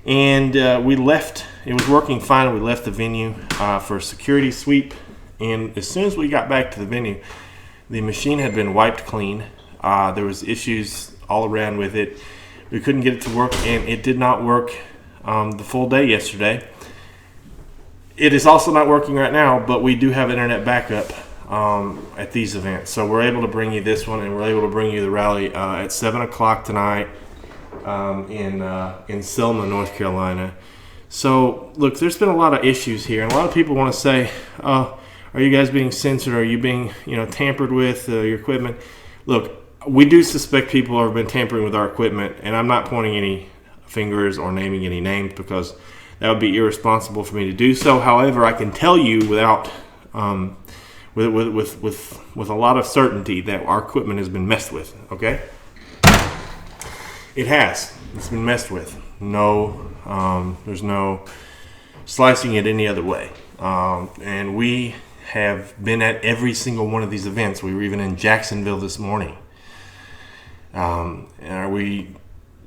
S10: And we left, it was working fine. We left the venue for a security sweep. And as soon as we got back to the venue, the machine had been wiped clean. There was issues all around with it. We couldn't get it to work, and it did not work the full day yesterday. It is also not working right now, but we do have internet backup at these events. So we're able to bring you this one, and we're able to bring you the rally at 7 o'clock tonight in Selma, North Carolina. So, look, there's been a lot of issues here, and a lot of people want to say, are you guys being censored? Are you being tampered with your equipment? Look, we do suspect people have been tampering with our equipment, and I'm not pointing any fingers or naming any names because that would be irresponsible for me to do so. However, I can tell you without, with a lot of certainty that our equipment has been messed with. Okay, it has. It's been messed with. No, there's no slicing it any other way. And we have been at every single one of these events. We were even in Jacksonville this morning. And we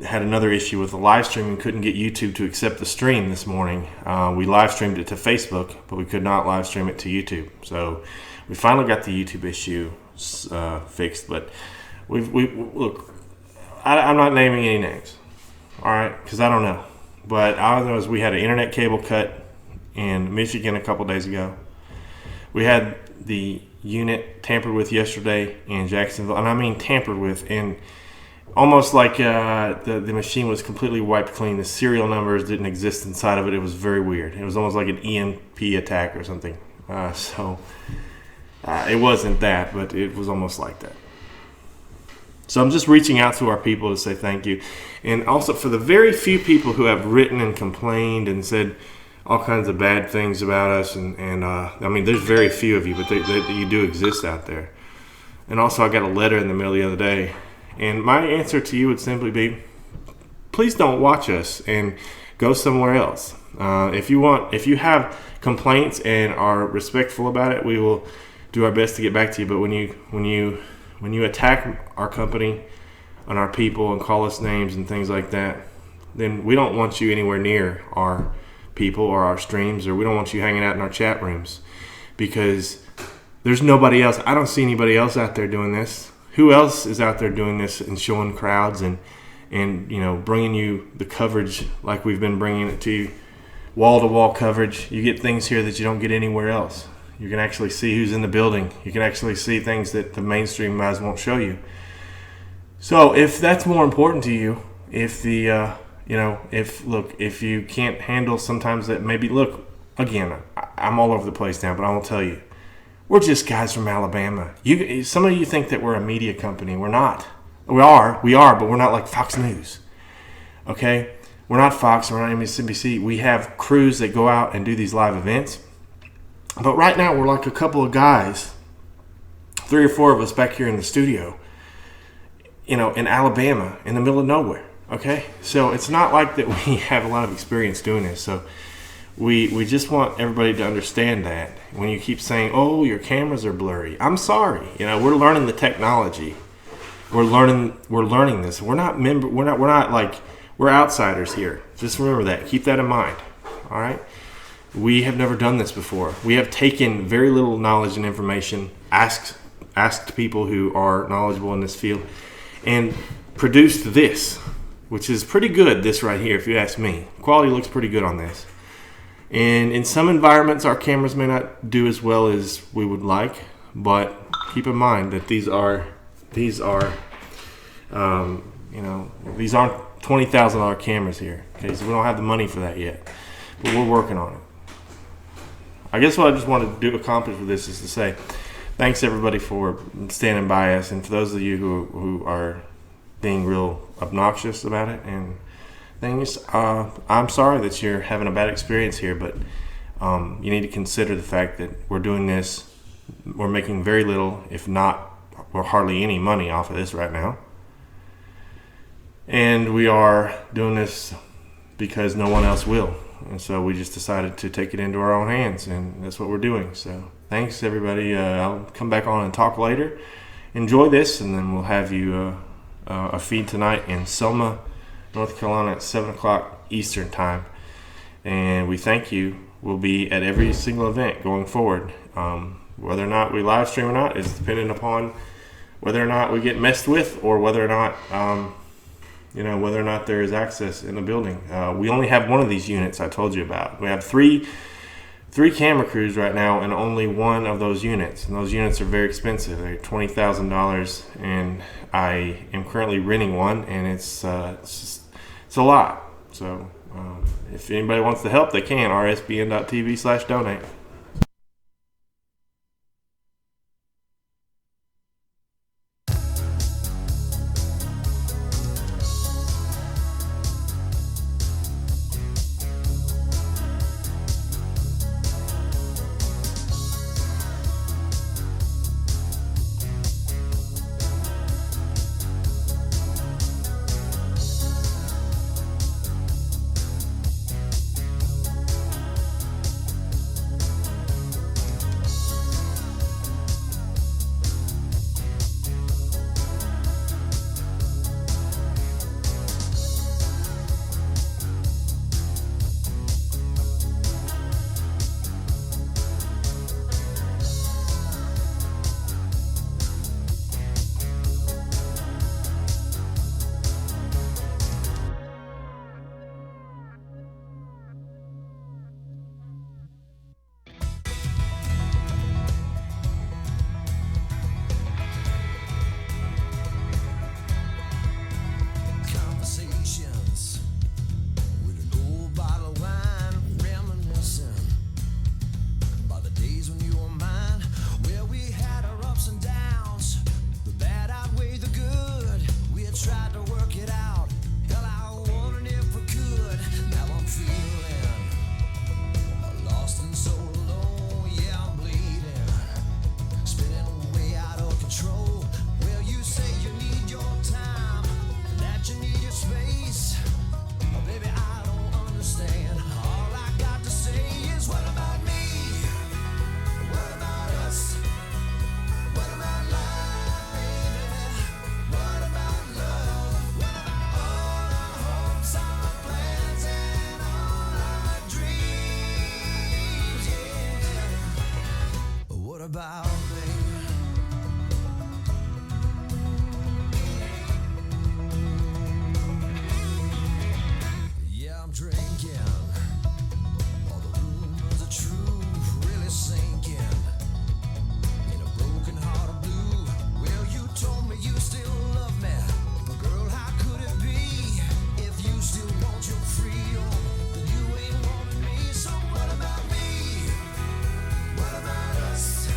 S10: had another issue with the live stream and couldn't get YouTube to accept the stream this morning. We live streamed it to Facebook, but we could not live stream it to YouTube. So we finally got the YouTube issue fixed. But look, I'm not naming any names, all right, because I don't know. But all I know is we had an internet cable cut in Michigan a couple days ago. We had the unit tampered with yesterday in Jacksonville, and I mean tampered with, and almost like the machine was completely wiped clean. The serial numbers didn't exist inside of it. It was very weird. It was almost like an EMP attack or something. So it wasn't that, but it was almost like that. So I'm just reaching out to our people to say thank you, and also for the very few people who have written and complained and said all kinds of bad things about us, and I mean, there's very few of you, but you do exist out there. And also, I got a letter in the mail the other day, and my answer to you would simply be, please don't watch us and go somewhere else. If you have complaints and are respectful about it, we will do our best to get back to you. But when you attack our company and our people and call us names and things like that, then we don't want you anywhere near our people or our streams, or we don't want you hanging out in our chat rooms, because there's nobody else. I don't see anybody else out there doing this. Who else is out there doing this and showing crowds and bringing you the coverage like we've been bringing it to you, wall-to-wall coverage? You get things here that you don't get anywhere else. You can actually see who's in the building. You can actually see things that the mainstream guys won't show you. So if that's more important to you, if you can't handle sometimes that, maybe look, again, I'm all over the place now, but I will tell you, we're just guys from Alabama. Some of you think that we're a media company. We're not. We are, but we're not like Fox News. Okay? We're not Fox, we're not MSNBC. We have crews that go out and do these live events. But right now, we're like a couple of guys, 3 or 4 of us back here in the studio, in Alabama, in the middle of nowhere. Okay? So it's not like that we have a lot of experience doing this. So we just want everybody to understand that. When you keep saying, oh, your cameras are blurry, I'm sorry. We're learning the technology. We're learning this. We're outsiders here. Just remember that. Keep that in mind. All right? We have never done this before. We have taken very little knowledge and information, asked people who are knowledgeable in this field, and produced this, which is pretty good, this right here, if you ask me. Quality looks pretty good on this. And in some environments, our cameras may not do as well as we would like, but keep in mind that these aren't $20,000 cameras here. Okay, so we don't have the money for that yet, but we're working on it. I guess what I just wanted to accomplish with this is to say thanks everybody for standing by us, and for those of you who are being real obnoxious about it and things, I'm sorry that you're having a bad experience here, but you need to consider the fact that we're doing this. We're making very little, if not or hardly any money off of this right now. And we are doing this because no one else will. And so we just decided to take it into our own hands, and that's what we're doing. So thanks, everybody. I'll come back on and talk later. Enjoy this, and then we'll have you a feed tonight in Selma, North Carolina at 7 o'clock Eastern Time. And we thank you. We'll be at every single event going forward. Whether or not we live stream or not is dependent upon whether or not we get messed with, or whether or not whether or not there is access in the building. We only have one of these units I told you about. We have three camera crews right now, and only one of those units. And those units are very expensive. They're $20,000, and I am currently renting one, and it's a lot. So if anybody wants to help, they can. rsbn.tv/donate.
S1: about me? Yeah, I'm drinking. All the rumors are true, really sinking. In a broken heart of blue. Well, you told me you still love me. But girl, how could it be? If you still want your freedom, then you ain't wanting me. So what about me? What about us?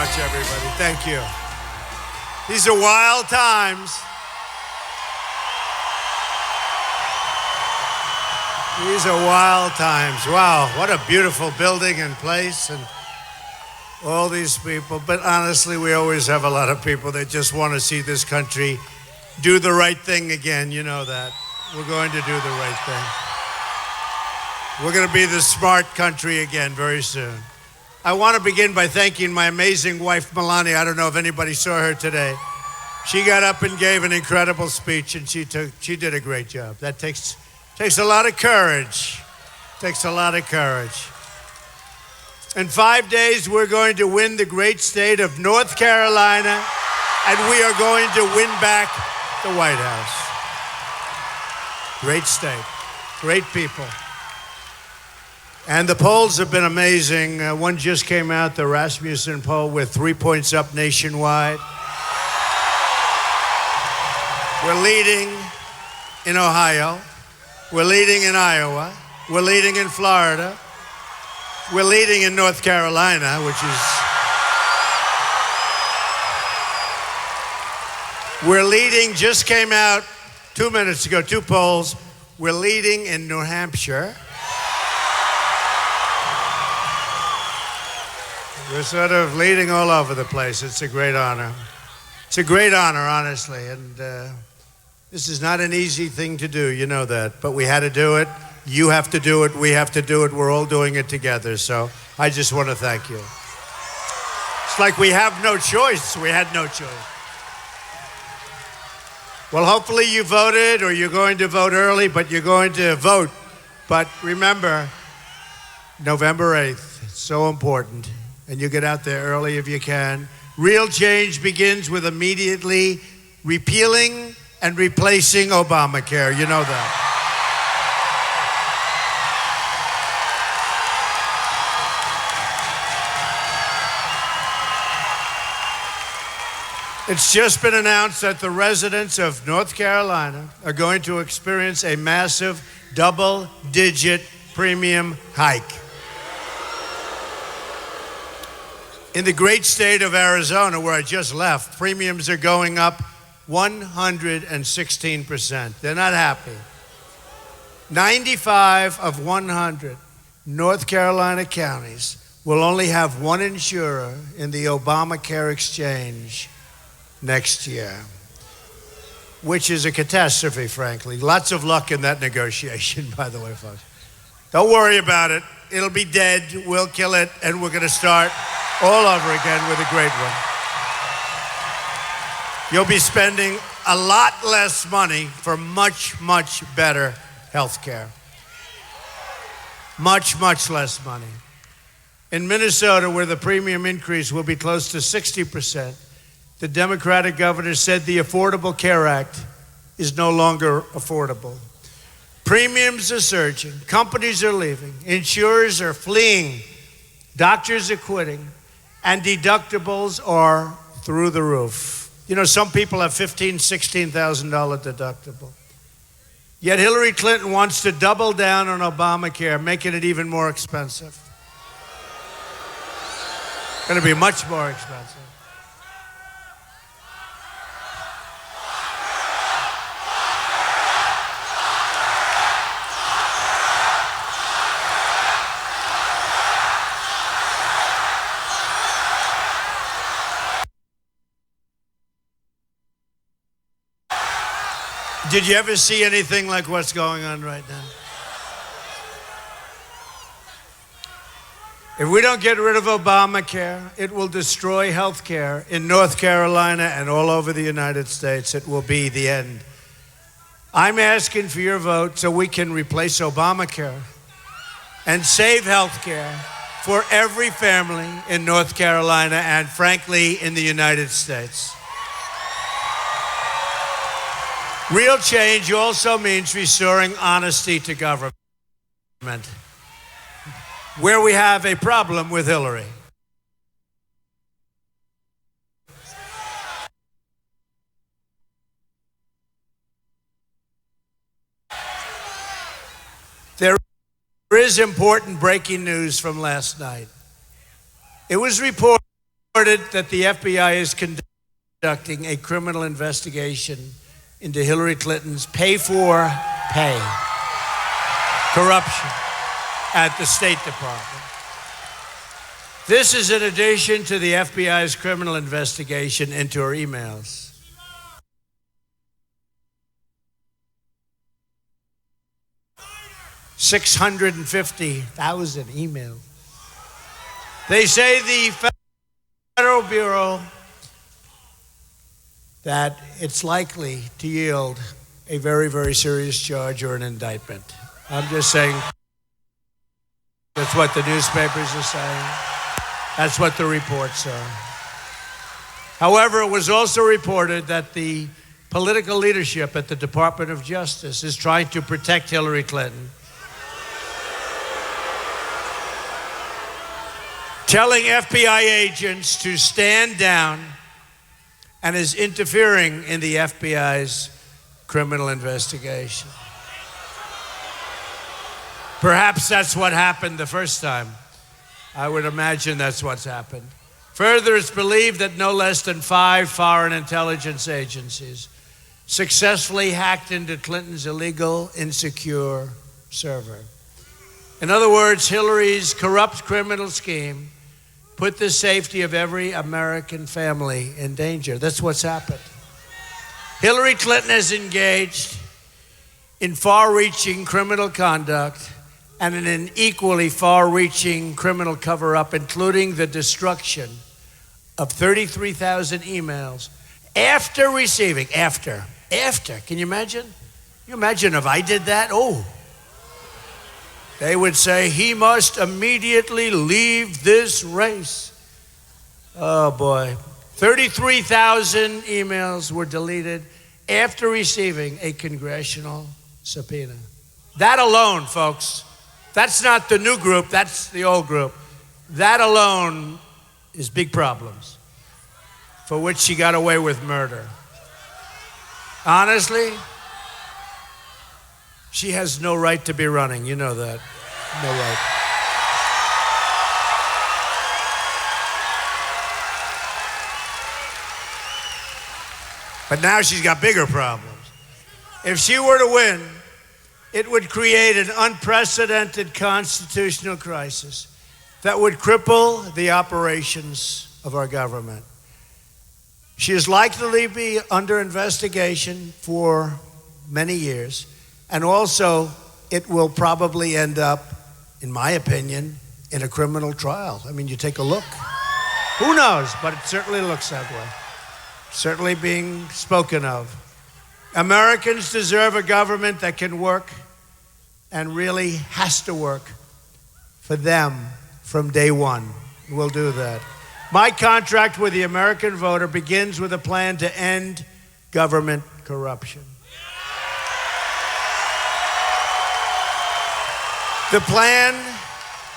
S8: much, everybody. Thank you. These are wild times. These are wild times. Wow, what a beautiful building and place and all these people. But honestly, we always have a lot of people that just want to see this country do the right thing again. You know that. We're going to do the right thing. We're going to be the smart country again very soon. I want to begin by thanking my amazing wife, Melania. I don't know if anybody saw her today. She got up and gave an incredible speech, and she did a great job. That takes a lot of courage. Takes a lot of courage. In 5 days, we're going to win the great state of North Carolina, and we are going to win back the White House. Great state, great people. And the polls have been amazing. One just came out, the Rasmussen poll, with 3 points up nationwide. We're leading in Ohio. We're leading in Iowa. We're leading in Florida. We're leading in North Carolina, which is... We're leading, just came out 2 minutes ago, 2 polls. We're leading in New Hampshire. We're sort of leading all over the place. It's a great honor. It's a great honor, honestly. And this is not an easy thing to do, you know that. But we had to do it. You have to do it. We have to do it. We're all doing it together. So I just want to thank you. It's like we have no choice. We had no choice. Well, hopefully you voted, or you're going to vote early, but you're going to vote. But remember, November 8th, it's so important. And you get out there early if you can. Real change begins with immediately repealing and replacing Obamacare. You know that. It's just been announced that the residents of North Carolina are going to experience a massive double-digit premium hike. In the great state of Arizona, where I just left, premiums are going up 116%. They're not happy. 95 of 100 North Carolina counties will only have one insurer in the Obamacare exchange next year, which is a catastrophe, frankly. Lots of luck in that negotiation, by the way, folks. Don't worry about it. It'll be dead. We'll kill it, and we're going to start all over again with a great one. You'll be spending a lot less money for much, much better health care. Much, much less money. In Minnesota, where the premium increase will be close to 60%, the Democratic governor said the Affordable Care Act is no longer affordable. Premiums are surging, companies are leaving, insurers are fleeing, doctors are quitting, and deductibles are through the roof. You know, some people have $15,000, $16,000 deductible. Yet Hillary Clinton wants to double down on Obamacare, making it even more expensive. It's going to be much more expensive. Did you ever see anything like what's going on right now? If we don't get rid of Obamacare, it will destroy health care in North Carolina and all over the United States. It will be the end. I'm asking for your vote so we can replace Obamacare and save health care for every family in North Carolina and, frankly, in the United States. Real change also means restoring honesty to government, where we have a problem with Hillary. There is important breaking news from last night. It was reported reported that the FBI is conducting a criminal investigation into Hillary Clinton's pay-for-pay corruption at the State Department. This is in addition to the FBI's criminal investigation into her emails. $650,000 emails. They say the Federal Bureau that it's likely to yield a very, very serious charge or an indictment. I'm just saying that's what the newspapers are saying. That's what the reports are. However, it was also reported that the political leadership at the Department of Justice is trying to protect Hillary Clinton, telling FBI agents to stand down, and is interfering in the FBI's criminal investigation. Perhaps that's what happened the first time. I would imagine that's what's happened. Further, it's believed that no less than 5 foreign intelligence agencies successfully hacked into Clinton's illegal, insecure server. In other words, Hillary's corrupt criminal scheme put the safety of every American family in danger. That's what's happened. Hillary Clinton has engaged in far-reaching criminal conduct and in an equally far-reaching criminal cover-up, including the destruction of 33,000 emails after receiving, after. Can you imagine? Can you imagine if I did that? Oh. They would say, he must immediately leave this race. Oh, boy. 33,000 emails were deleted after receiving a congressional subpoena. That alone, folks, that's not the new group, that's the old group. That alone is big problems, for which she got away with murder. Honestly, she has no right to be running. You know that. No right. But now she's got bigger problems. If she were to win, it would create an unprecedented constitutional crisis that would cripple the operations of our government. She is likely to be under investigation for many years, and also it will probably end up, in my opinion, in a criminal trial. I mean, you take a look. Who knows? But it certainly looks that way. Certainly being spoken of. Americans deserve a government that can work and really has to work for them from day one. We'll do that. My contract with the American voter begins with a plan to end government corruption. The plan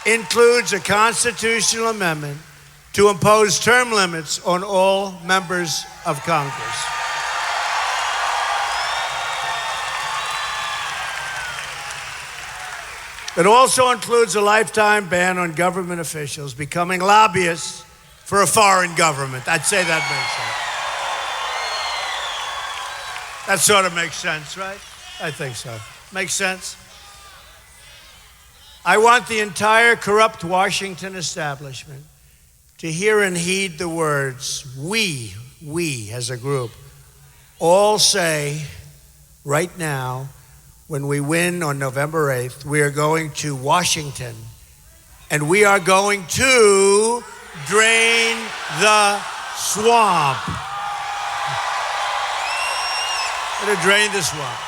S8: includes a constitutional amendment to impose term limits on all members of Congress. It also includes a lifetime ban on government officials becoming lobbyists for a foreign government. I'd say that makes sense. That sort of makes sense, right? I think so. Makes sense? I want the entire corrupt Washington establishment to hear and heed the words we as a group, all say right now, when we win on November 8th, we are going to Washington and we are going to drain the swamp. We're going to drain the swamp.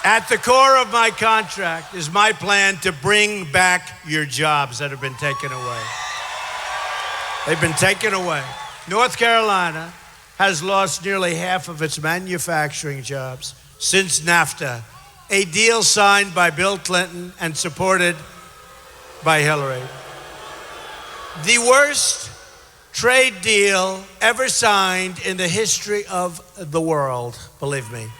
S8: At the core of my contract is my plan to bring back your jobs that have been taken away. They've been taken away. North Carolina has lost nearly half of its manufacturing jobs since NAFTA, a deal signed by Bill Clinton and supported by Hillary. The worst trade deal ever signed in the history of the world, believe me.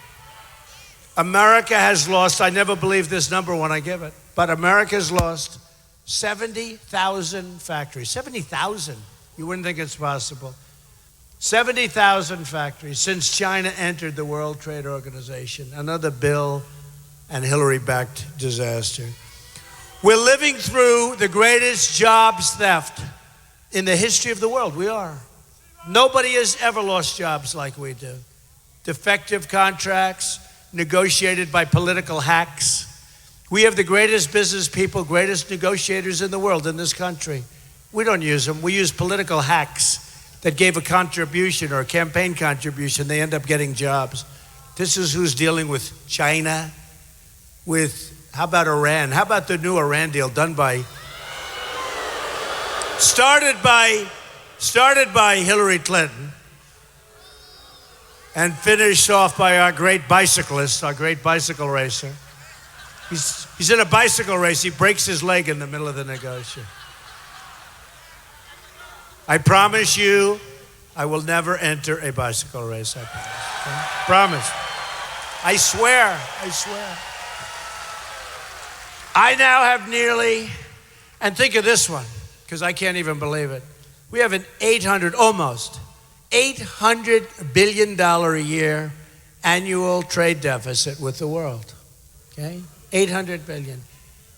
S8: America has lost, I never believe this number when I give it, but America has lost 70,000 factories. 70,000. You wouldn't think it's possible. 70,000 factories since China entered the World Trade Organization. Another Bill and Hillary-backed disaster. We're living through the greatest jobs theft in the history of the world. We are. Nobody has ever lost jobs like we do. Defective contracts negotiated by political hacks. We have the greatest business people, greatest negotiators in the world in this country. We don't use them. We use political hacks that gave a contribution or a campaign contribution. They end up getting jobs. This is who's dealing with China, how about Iran? How about the new Iran deal started by Hillary Clinton and finished off by our great bicyclist, our great bicycle racer. He's in a bicycle race. He breaks his leg in the middle of the negotiation. I promise you, I will never enter a bicycle race. I promise. Okay? Promise. I swear. I now have nearly, and think of this one, because I can't even believe it. We have an almost $800 billion a year annual trade deficit with the world. Okay? 800 billion.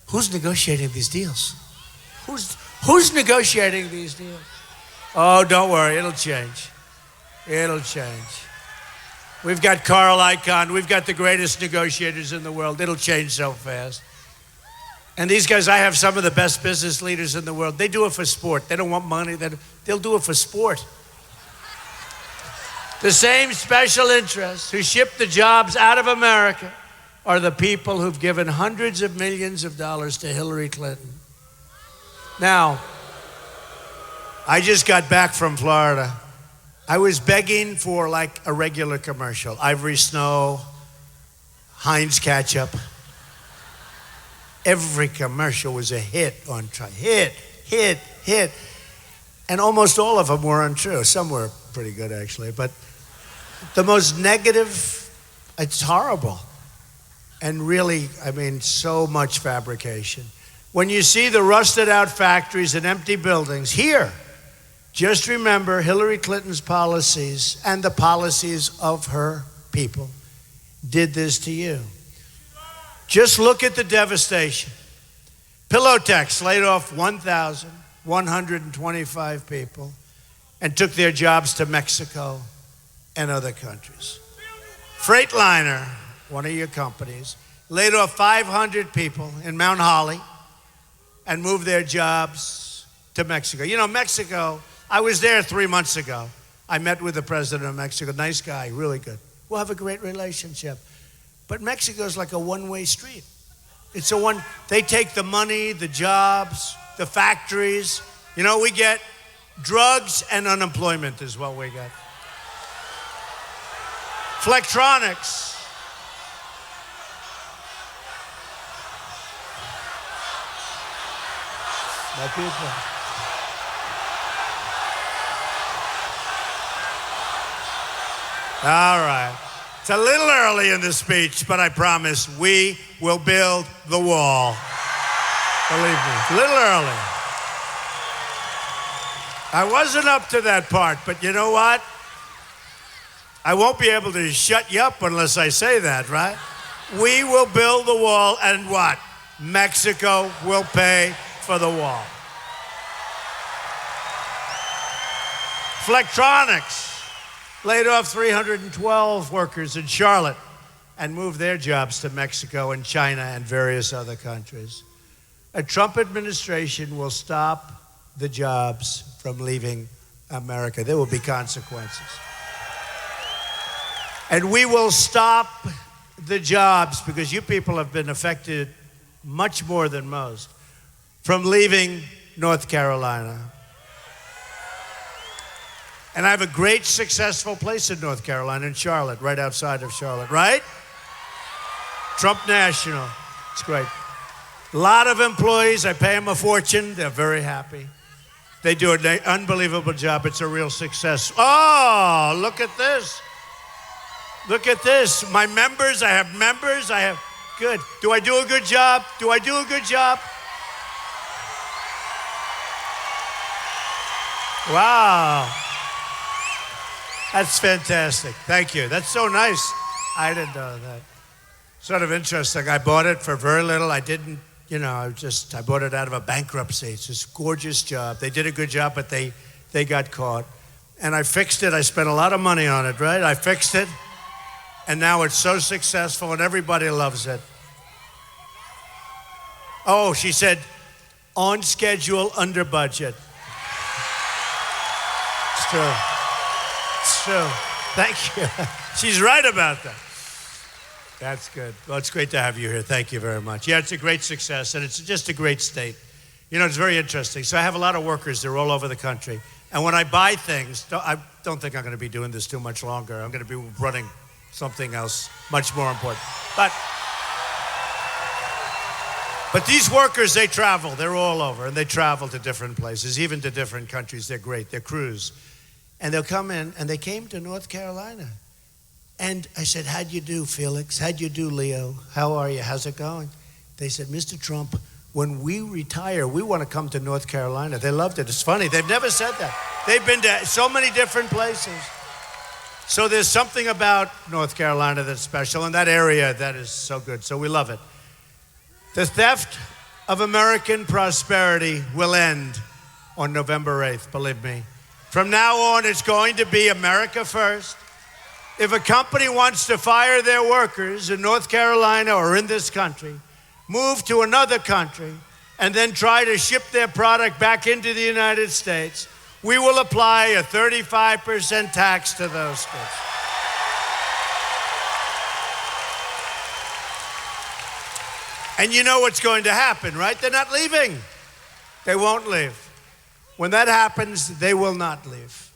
S8: Who's negotiating these deals? Who's negotiating these deals? Oh, don't worry, it'll change. It'll change. We've got Carl Icahn, we've got the greatest negotiators in the world. It'll change so fast. And these guys, I have some of the best business leaders in the world. They do it for sport. They don't want money. They'll do it for sport. The same special interests who ship the jobs out of America are the people who've given hundreds of millions of dollars to Hillary Clinton. Now, I just got back from Florida. I was begging for like a regular commercial. Ivory Snow, Heinz ketchup. Every commercial was a hit on try. Hit. And almost all of them were untrue. Some were pretty good, actually. But the most negative, it's horrible. And really, I mean, so much fabrication. When you see the rusted out factories and empty buildings here, just remember Hillary Clinton's policies and the policies of her people did this to you. Just look at the devastation. Pillowtex laid off 1,125 people and took their jobs to Mexico and other countries. Freightliner, one of your companies, laid off 500 people in Mount Holly and moved their jobs to Mexico. You know, Mexico, I was there 3 months ago. I met with the president of Mexico, nice guy, really good. We'll have a great relationship. But Mexico's like a one-way street. They take the money, the jobs, the factories. You know, we get drugs and unemployment is what we get. Flextronics. My people. All right. It's a little early in the speech, but I promise we will build the wall. Believe me, a little early. I wasn't up to that part, but you know what? I won't be able to shut you up unless I say that, right? We will build the wall, and what? Mexico will pay for the wall. Flextronics laid off 312 workers in Charlotte and moved their jobs to Mexico and China and various other countries. A Trump administration will stop the jobs from leaving America. There will be consequences. And we will stop the jobs, because you people have been affected much more than most, from leaving North Carolina. And I have a great, successful place in North Carolina, in Charlotte, right outside of Charlotte, right? Trump National. It's great. A lot of employees. I pay them a fortune. They're very happy. They do an unbelievable job. It's a real success. Oh, look at this. Look at this. My members, I have members. Good. Do I do a good job? Do I do a good job? Wow. That's fantastic. Thank you. That's so nice. I didn't know that. Sort of interesting. I bought it for very little. I didn't, I bought it out of a bankruptcy. It's this gorgeous job. They did a good job, but they got caught. And I fixed it. I spent a lot of money on it, right? I fixed it. And now it's so successful and everybody loves it. Oh, she said, on schedule, under budget. It's true. It's true. Thank you. She's right about that. That's good. Well, it's great to have you here. Thank you very much. Yeah, it's a great success, and it's just a great state. It's very interesting. So I have a lot of workers. They're all over the country. And when I buy things, I don't think I'm going to be doing this too much longer. I'm going to be running something else much more important. But these workers, they travel. They're all over, and they travel to different places, even to different countries. They're great. They're crews. And they'll come in, and they came to North Carolina. And I said, how'd you do, Felix? How'd you do, Leo? How are you? How's it going? They said, Mr. Trump, when we retire, we want to come to North Carolina. They loved it. It's funny. They've never said that. They've been to so many different places. So there's something about North Carolina that's special, and that area that is so good. So we love it. The theft of American prosperity will end on November 8th, believe me. From now on, it's going to be America first. If a company wants to fire their workers in North Carolina or in this country, move to another country, and then try to ship their product back into the United States, we will apply a 35% tax to those goods. And you know what's going to happen, right? They're not leaving. They won't leave. When that happens, they will not leave.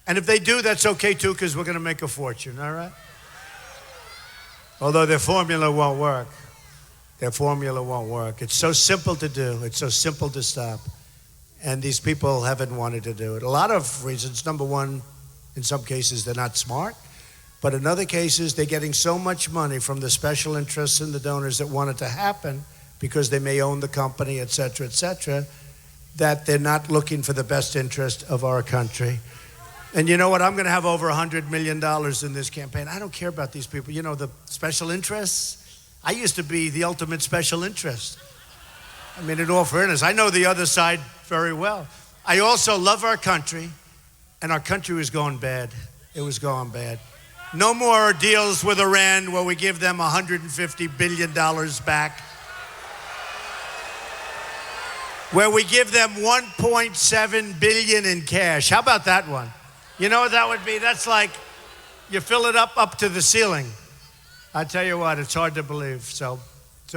S8: And if they do, that's okay too, because we're going to make a fortune, all right? Although their formula won't work. Their formula won't work. It's so simple to do. It's so simple to stop. And these people haven't wanted to do it. A lot of reasons. Number one, in some cases, they're not smart. But in other cases, they're getting so much money from the special interests and the donors that want it to happen because they may own the company, et cetera, that they're not looking for the best interest of our country. And you know what? I'm going to have over $100 million in this campaign. I don't care about these people. You know, the special interests? I used to be the ultimate special interest. I mean, in all fairness, I know the other side very well. I also love our country, and our country was going bad. It was going bad. No more deals with Iran where we give them $150 billion back. Where we give them $1.7 billion in cash. How about that one? You know what that would be? That's like you fill it up to the ceiling. I tell you what, it's hard to believe. So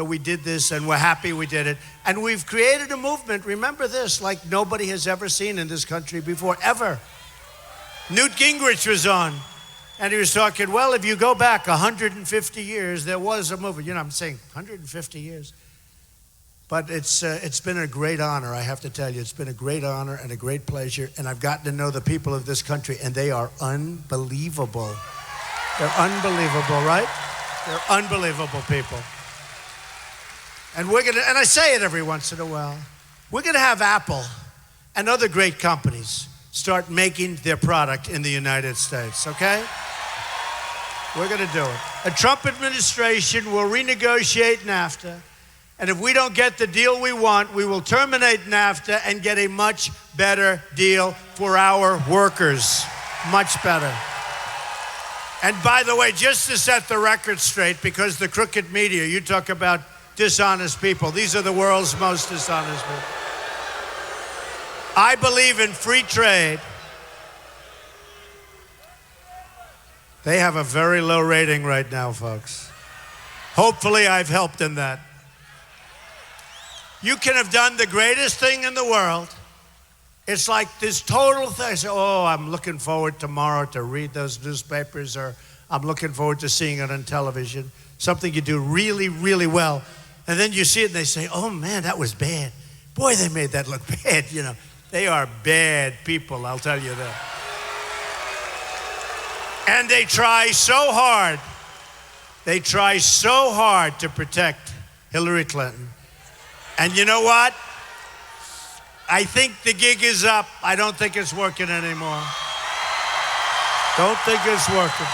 S8: we did this, and we're happy we did it. And we've created a movement, remember this, like nobody has ever seen in this country before, ever. Newt Gingrich was on, and he was talking, well, if you go back 150 years, there was a movement. You know, I'm saying 150 years. But it's been a great honor, I have to tell you. It's been a great honor and a great pleasure, and I've gotten to know the people of this country, and they are unbelievable. They're unbelievable, right? They're unbelievable people. And and I say it every once in a while, we're gonna have Apple and other great companies start making their product in the United States, okay? We're gonna do it. A Trump administration will renegotiate NAFTA. And if we don't get the deal we want, we will terminate NAFTA and get a much better deal for our workers. Much better. And by the way, just to set the record straight, because the crooked media, you talk about dishonest people. These are the world's most dishonest people. I believe in free trade. They have a very low rating right now, folks. Hopefully I've helped in that. You can have done the greatest thing in the world. It's like this total thing. So, I'm looking forward tomorrow to read those newspapers, or I'm looking forward to seeing it on television. Something you do really, really well. And then you see it and they say, oh man, that was bad. Boy, they made that look bad. You know, they are bad people, I'll tell you that. And they try so hard. They try so hard to protect Hillary Clinton. And you know what? I think the gig is up. I don't think it's working anymore. Don't think it's working.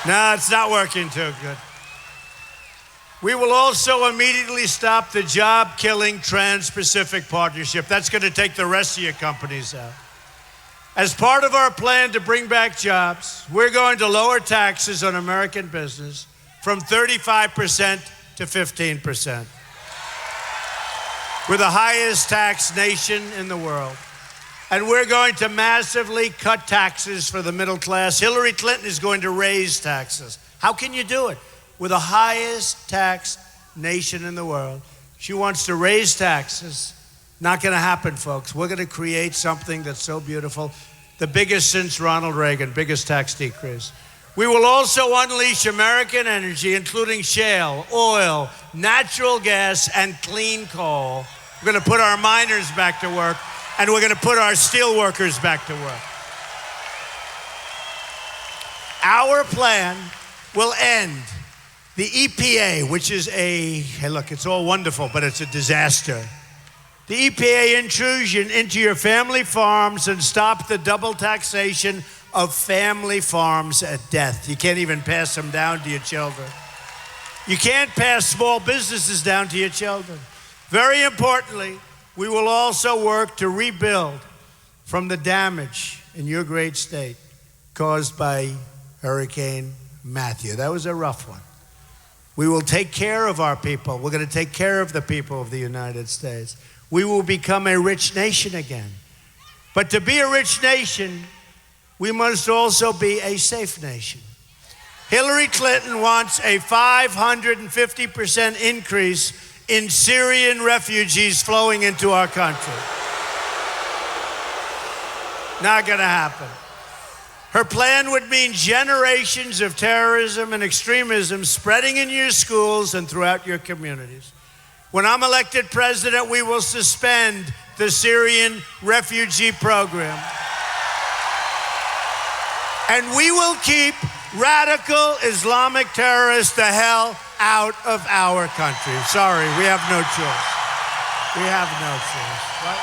S8: No, it's not working too good. We will also immediately stop the job-killing Trans-Pacific Partnership. That's going to take the rest of your companies out. As part of our plan to bring back jobs, we're going to lower taxes on American business from 35% to 15%. We're the highest tax nation in the world. And we're going to massively cut taxes for the middle class. Hillary Clinton is going to raise taxes. How can you do it? We're the highest tax nation in the world. She wants to raise taxes. Not going to happen, folks. We're going to create something that's so beautiful. The biggest since Ronald Reagan, biggest tax decrease. We will also unleash American energy, including shale, oil, natural gas, and clean coal. We're going to put our miners back to work, and we're going to put our steel workers back to work. Our plan will end the EPA, which is hey, look, it's all wonderful, but it's a disaster. The EPA intrusion into your family farms and stop the double taxation of family farms at death. You can't even pass them down to your children. You can't pass small businesses down to your children. Very importantly, we will also work to rebuild from the damage in your great state caused by Hurricane Matthew. That was a rough one. We will take care of our people. We're going to take care of the people of the United States. We will become a rich nation again. But to be a rich nation, we must also be a safe nation. Hillary Clinton wants a 550% increase in Syrian refugees flowing into our country. Not going to happen. Her plan would mean generations of terrorism and extremism spreading in your schools and throughout your communities. When I'm elected president, we will suspend the Syrian refugee program. And we will keep radical Islamic terrorists the hell out of our country. Sorry, we have no choice. We have no choice, right?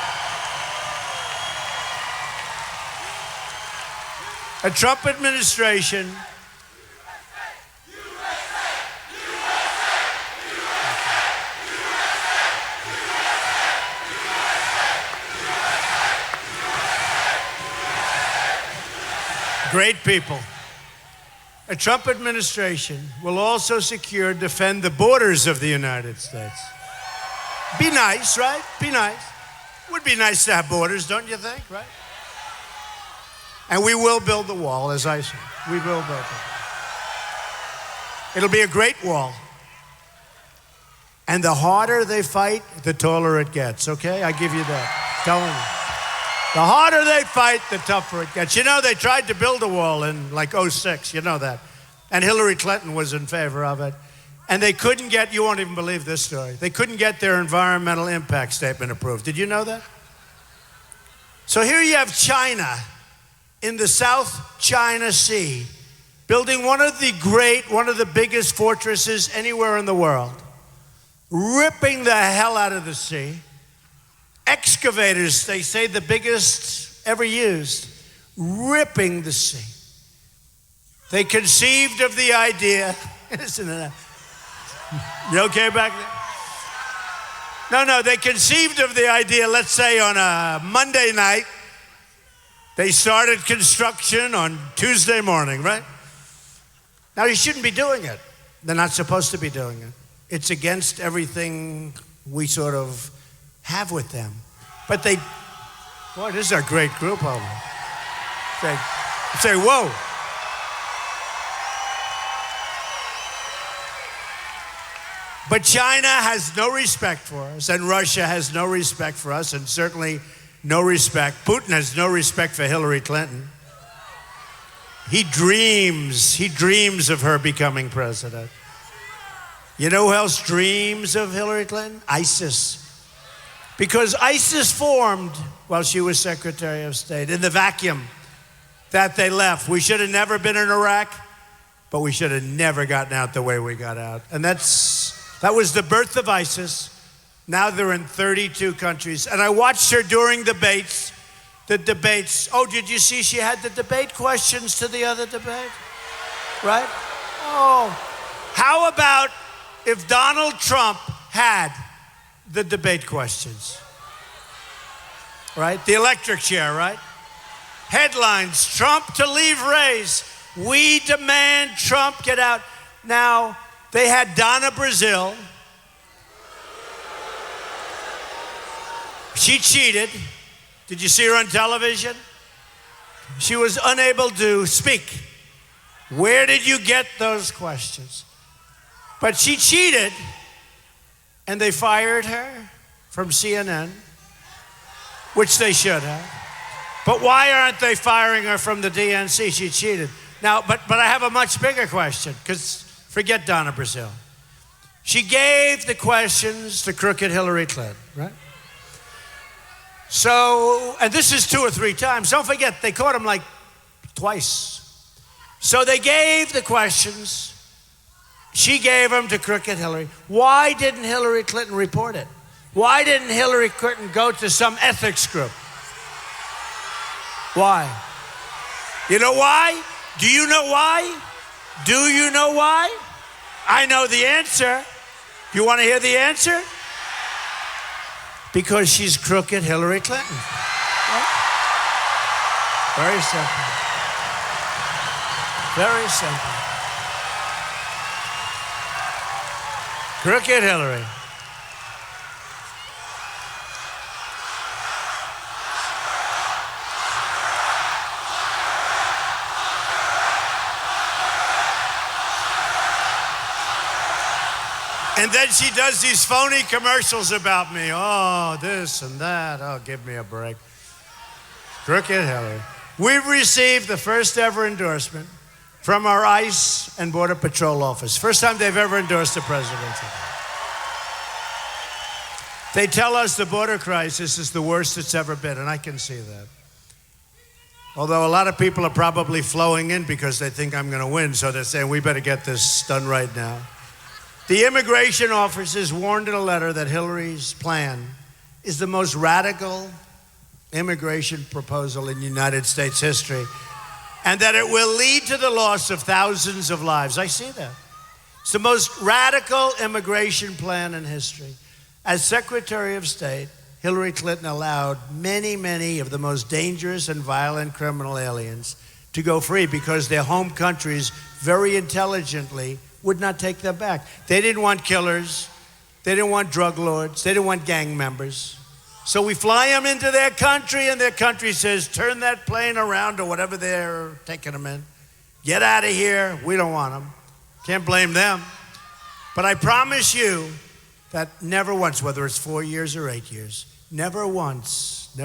S8: A Trump administration great people. A Trump administration will also secure, defend the borders of the United States. Be nice, right? Be nice. Would be nice to have borders, don't you think, right? And we will build the wall, as I said. We will build it. It'll be a great wall. And the harder they fight, the taller it gets, okay? I give you that. Telling you. The harder they fight, the tougher it gets. You know, they tried to build a wall in like 2006, you know that. And Hillary Clinton was in favor of it. And they couldn't get, you won't even believe this story, they couldn't get their environmental impact statement approved. Did you know that? So here you have China in the South China Sea, building one of the biggest fortresses anywhere in the world, ripping the hell out of the sea. Excavators, they say the biggest ever used, ripping the sea. They conceived of the idea, isn't it? You okay back there? No, they conceived of the idea, let's say on a Monday night. They started construction on Tuesday morning, right? Now, you shouldn't be doing it. They're not supposed to be doing it. It's against everything we sort of have with them. But they, boy, this is a great group of them. Say, whoa. But China has no respect for us, and Russia has no respect for us, and certainly no respect. Putin has no respect for Hillary Clinton. He dreams of her becoming president. You know who else dreams of Hillary Clinton? ISIS. Because ISIS formed while she was Secretary of State in the vacuum. that they left. We should have never been in Iraq, but we should have never gotten out the way we got out. And that was the birth of ISIS. Now they're in 32 countries. And I watched her during the debates. Oh, did you see she had the debate questions to the other debate? Right? Oh, how about if Donald Trump had the debate questions? Right? The electric chair, right? Headlines, Trump to leave race. We demand Trump get out. Now, they had Donna Brazile. She cheated. Did you see her on television? She was unable to speak. Where did you get those questions? But she cheated, and they fired her from CNN, which they should have. But why aren't they firing her from the DNC? She cheated. Now, but I have a much bigger question, because forget Donna Brazile. She gave the questions to crooked Hillary Clinton, right? So, and this is 2 or 3 times. Don't forget, they caught him like twice. So they gave the questions. She gave them to crooked Hillary. Why didn't Hillary Clinton report it? Why didn't Hillary Clinton go to some ethics group? Why? You know why? Do you know why? Do you know why? I know the answer. You want to hear the answer? Because she's crooked Hillary Clinton. Right? Very simple. Very simple. Crooked Hillary. And then she does these phony commercials about me. Oh, this and that. Oh, give me a break. Crooked Hillary. We've received the first ever endorsement from our ICE and Border Patrol office. First time they've ever endorsed a president. They tell us the border crisis is the worst it's ever been, and I can see that. Although a lot of people are probably flowing in because they think I'm going to win, so they're saying we better get this done right now. The immigration officers warned in a letter that Hillary's plan is the most radical immigration proposal in United States history, and that it will lead to the loss of thousands of lives. I see that. It's the most radical immigration plan in history. As Secretary of State, Hillary Clinton allowed many, many of the most dangerous and violent criminal aliens to go free because their home countries very intelligently would not take them back. They didn't want killers. They didn't want drug lords. They didn't want gang members. So we fly them into their country, and their country says, turn that plane around or whatever they're taking them in. Get out of here. We don't want them. Can't blame them. But I promise you that never once, whether it's 4 years or 8 years, never once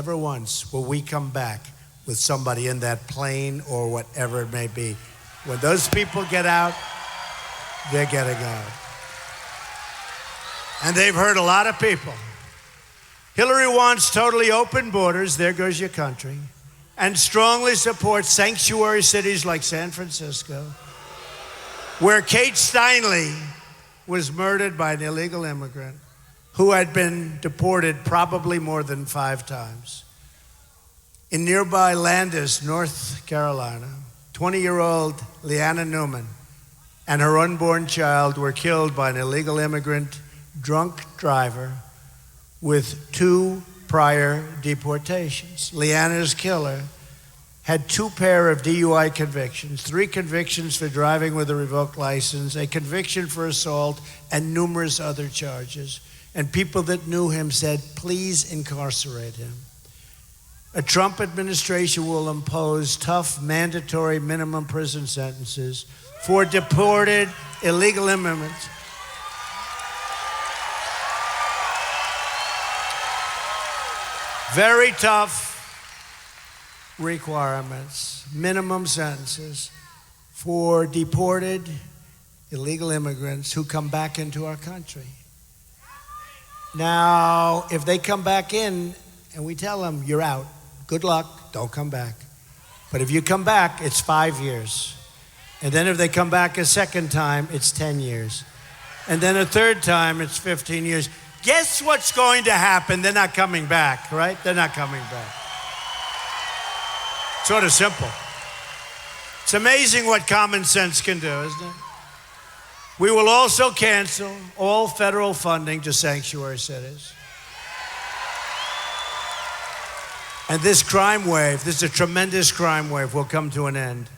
S8: will we come back with somebody in that plane or whatever it may be. When those people get out, they're getting out. And they've hurt a lot of people. Hillary wants totally open borders, there goes your country, and strongly supports sanctuary cities like San Francisco, where Kate Steinle was murdered by an illegal immigrant who had been deported probably more than 5 times. In nearby Landis, North Carolina, 20-year-old Leanna Newman and her unborn child were killed by an illegal immigrant drunk driver with 2 prior deportations. Leanna's killer had 2 pair of DUI convictions, 3 convictions for driving with a revoked license, a conviction for assault, and numerous other charges. And people that knew him said, please incarcerate him. A Trump administration will impose tough mandatory minimum prison sentences for deported illegal immigrants. Very tough requirements, minimum sentences for deported illegal immigrants who come back into our country. Now, if they come back in and we tell them, you're out, good luck, don't come back. But if you come back, it's 5 years. And then if they come back a second time, it's 10 years. And then a third time, it's 15 years. Guess what's going to happen? They're not coming back, right? They're not coming back. Sort of simple. It's amazing what common sense can do, isn't it? We will also cancel all federal funding to sanctuary cities. And this crime wave, this is a tremendous crime wave, will come to an end.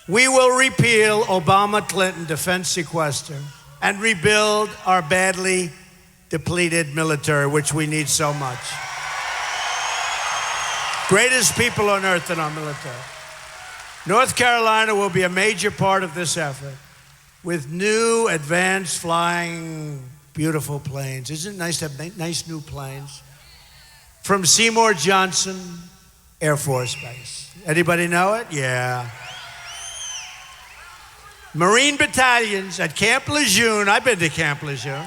S8: We will repeal Obama-Clinton defense sequester and rebuild our badly depleted military, which we need so much. Greatest people on earth in our military. North Carolina will be a major part of this effort with new, advanced, flying, beautiful planes. Isn't it nice to have nice new planes? From Seymour Johnson Air Force Base. Anybody know it? Yeah. Marine battalions at Camp Lejeune. I've been to Camp Lejeune.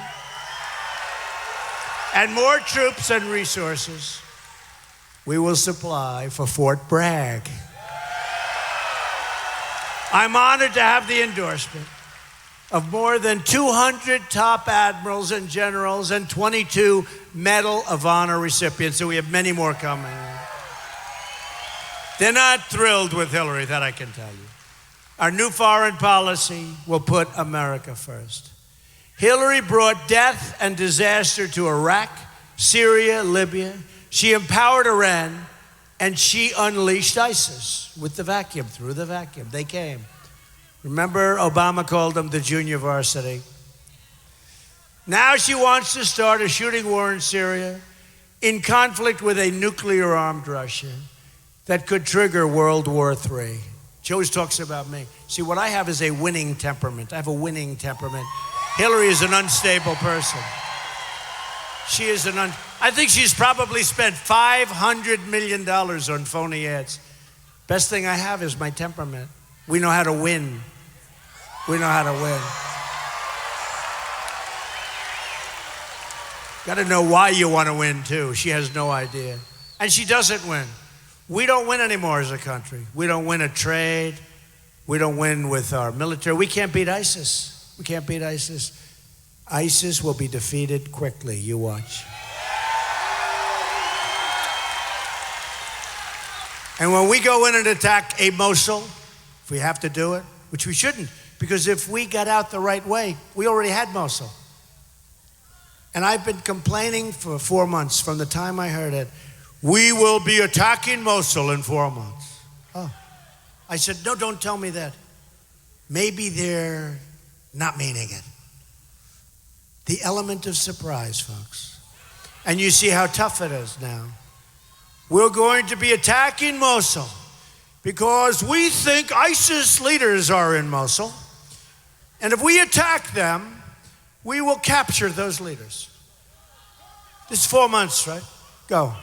S8: And more troops and resources we will supply for Fort Bragg. I'm honored to have the endorsement of more than 200 top admirals and generals and 22 Medal of Honor recipients, so we have many more coming. They're not thrilled with Hillary, that I can tell you. Our new foreign policy will put America first. Hillary brought death and disaster to Iraq, Syria, Libya. She empowered Iran, and she unleashed ISIS with the vacuum, through the vacuum. They came. Remember, Obama called them the junior varsity. Now she wants to start a shooting war in Syria in conflict with a nuclear-armed Russia that could trigger World War III. She always talks about me. See, what I have is a winning temperament. I have a winning temperament. Hillary is an unstable person. She is I think she's probably spent $500 million on phony ads. Best thing I have is my temperament. We know how to win. We know how to win. Got to know why you want to win, too. She has no idea. And she doesn't win. We don't win anymore as a country. We don't win a trade. We don't win with our military. We can't beat ISIS. We can't beat ISIS. ISIS will be defeated quickly. You watch. And when we go in and attack a Mosul, if we have to do it, which we shouldn't, because if we got out the right way, we already had Mosul. And I've been complaining for 4 months from the time I heard it. We will be attacking Mosul in 4 months. Oh. I said, no, don't tell me that. Maybe they're not meaning it. The element of surprise, folks. And you see how tough it is now. We're going to be attacking Mosul because we think ISIS leaders are in Mosul. And if we attack them, we will capture those leaders. This is 4 months, right? Go.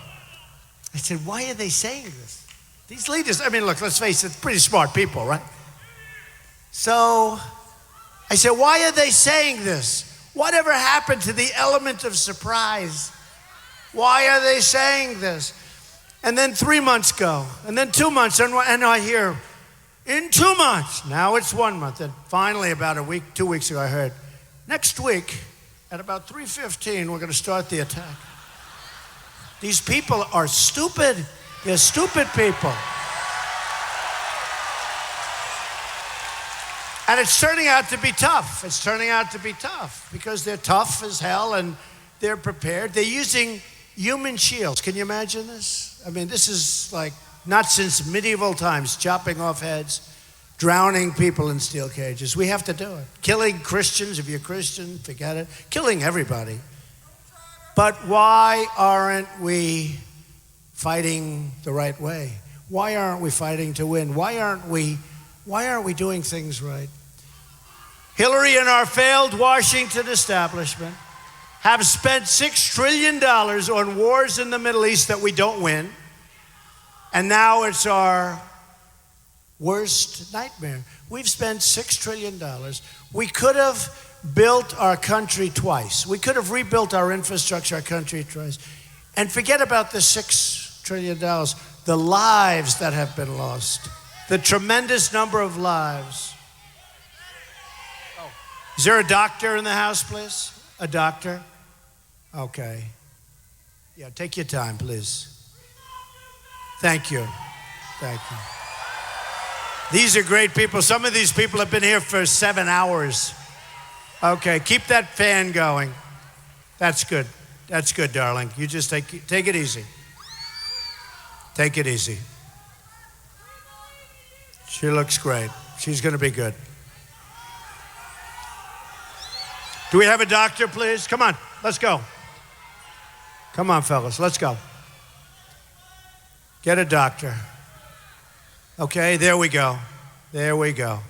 S8: I said, why are they saying this? These leaders, I mean, look, let's face it, pretty smart people, right? So I said, why are they saying this? Whatever happened to the element of surprise? Why are they saying this? And then 3 months go, and then 2 months, and I hear, in 2 months. Now it's 1 month. And finally, about a week, 2 weeks ago, I heard, next week, at about 3:15, we're going to start the attack. These people are stupid. They're stupid people. And it's turning out to be tough. It's turning out to be tough because they're tough as hell and they're prepared. They're using human shields. Can you imagine this? I mean, this is like not since medieval times, chopping off heads, drowning people in steel cages. We have to do it. Killing Christians, if you're Christian, forget it. Killing everybody. But why aren't we fighting the right way? Why aren't we fighting to win? Why aren't we doing things right? Hillary and our failed Washington establishment have spent $6 trillion on wars in the Middle East that we don't win. And now it's our worst nightmare. We've spent $6 trillion. We could have built our country twice. We could have rebuilt our infrastructure, our country twice. And forget about the $6 trillion. The the lives that have been lost, the tremendous number of lives. Is there a doctor in the house, please? A doctor? Okay. Yeah, take your time, please. Thank you. Thank you. These are great people. Some of these people have been here for 7 hours. Okay, keep that fan going. That's good. That's good, darling. You just take it easy. Take it easy. She looks great. She's going to be good. Do we have a doctor, please? Come on, let's go. Come on, fellas, let's go. Get a doctor. Okay, there we go. There we go.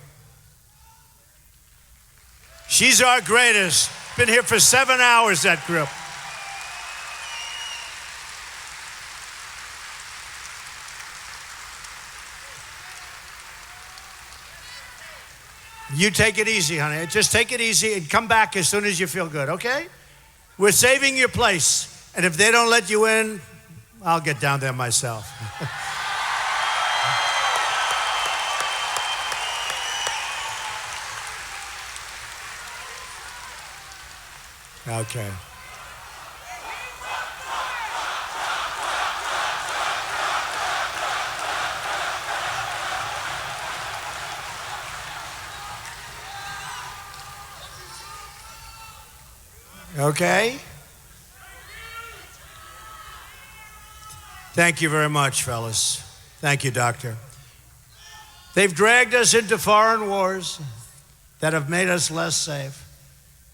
S8: She's our greatest. Been here for 7 hours, that group. You take it easy, honey. Just take it easy and come back as soon as you feel good, okay? We're saving your place. And if they don't let you in, I'll get down there myself. Okay. Okay. Thank you very much, fellas. Thank you, doctor. They've dragged us into foreign wars that have made us less safe.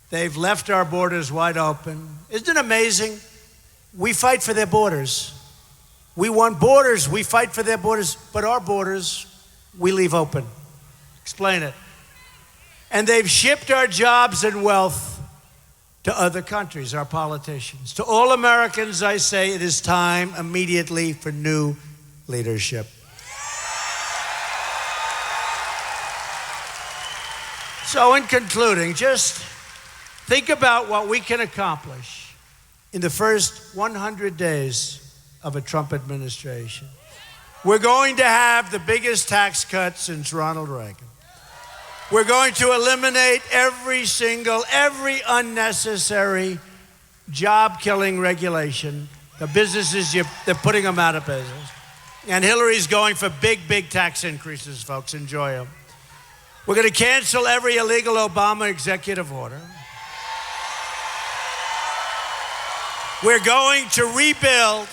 S8: They've left our borders wide open. Isn't it amazing? We fight for their borders. We want borders. We fight for their borders, but our borders, we leave open. Explain it. And they've shipped our jobs and wealth to other countries, our politicians. To all Americans, I say it is time immediately for new leadership. So in concluding, just think about what we can accomplish in the first 100 days of a Trump administration. We're going to have the biggest tax cut since Ronald Reagan. We're going to eliminate every unnecessary job-killing regulation. The businesses, they're putting them out of business. And Hillary's going for big, big tax increases, folks. Enjoy them. We're going to cancel every illegal Obama executive order. We're going to rebuild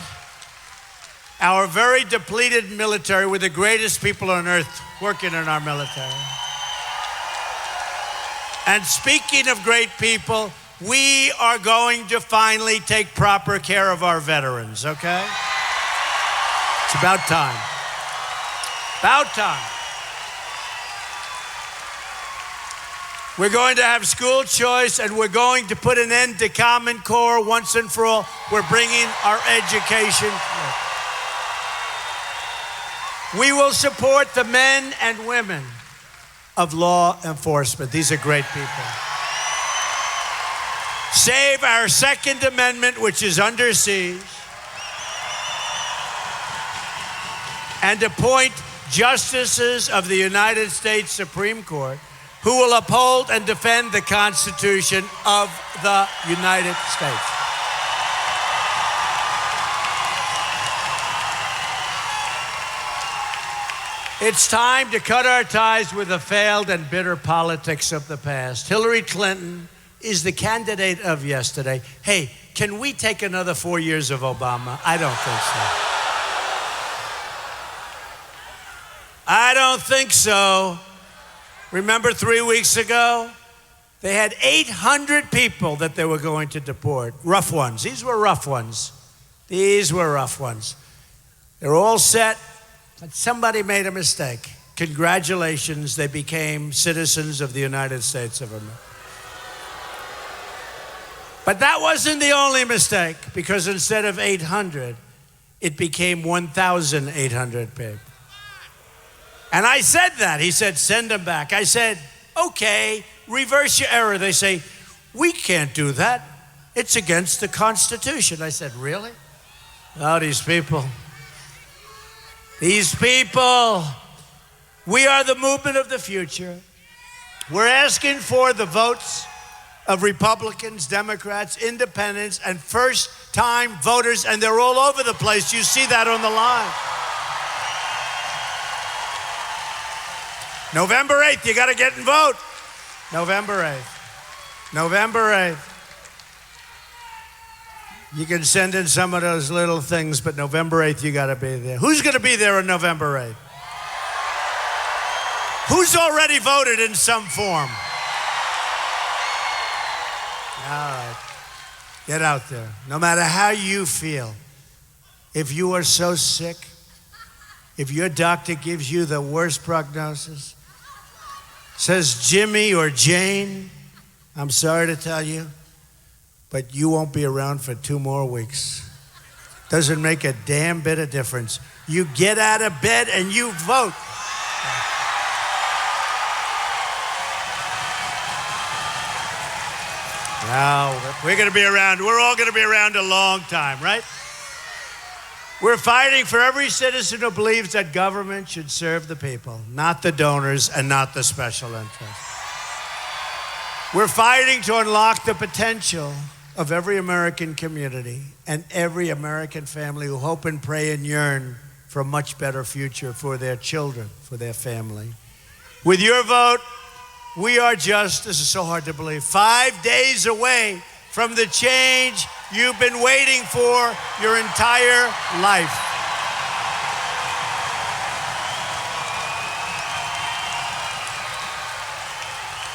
S8: our very depleted military with the greatest people on earth working in our military. And speaking of great people, we are going to finally take proper care of our veterans, okay? It's about time. About time. We're going to have school choice, and we're going to put an end to Common Core once and for all. We're bringing our education. We will support the men and women of law enforcement. These are great people. Save our Second Amendment, which is under siege, and appoint justices of the United States Supreme Court who will uphold and defend the Constitution of the United States. It's time to cut our ties with the failed and bitter politics of the past. Hillary Clinton is the candidate of yesterday. Hey, can we take another 4 years of Obama? I don't think so. I don't think so. Remember 3 weeks ago? They had 800 people that they were going to deport. Rough ones. These were rough ones. These were rough ones. They're all set. But somebody made a mistake. Congratulations, they became citizens of the United States of America. But that wasn't the only mistake, because instead of 800, it became 1,800 people. And I said that. He said, send them back. I said, okay, reverse your error. They say, we can't do that. It's against the Constitution. I said, really? Oh, these people. These people, we are the movement of the future. We're asking for the votes of Republicans, Democrats, Independents, and first-time voters, and they're all over the place. You see that on the line. November 8th, you got to get and vote. November 8th. November 8th. You can send in some of those little things, but November 8th, you got to be there. Who's going to be there on November 8th? Who's already voted in some form? All right. Get out there. No matter how you feel, if you are so sick, if your doctor gives you the worst prognosis, says Jimmy or Jane, I'm sorry to tell you, but you won't be around for 2 more weeks. Doesn't make a damn bit of difference. You get out of bed and you vote. Now, we're going to be around. We're all going to be around a long time, right? We're fighting for every citizen who believes that government should serve the people, not the donors and not the special interests. We're fighting to unlock the potential of every American community and every American family who hope and pray and yearn for a much better future for their children, for their family. With your vote, we are just, this is so hard to believe, 5 days away from the change you've been waiting for your entire life.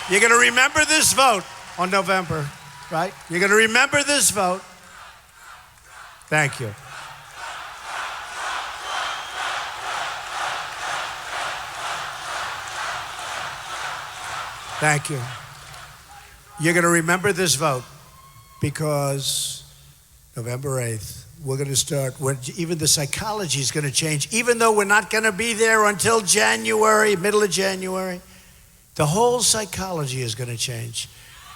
S8: You're going to remember this vote on November, right? You're going to remember this vote. Thank you. Thank you. You're going to remember this vote because November 8th, we're going to start, even the psychology is going to change. Even though we're not going to be there until January, middle of January, the whole psychology is going to change.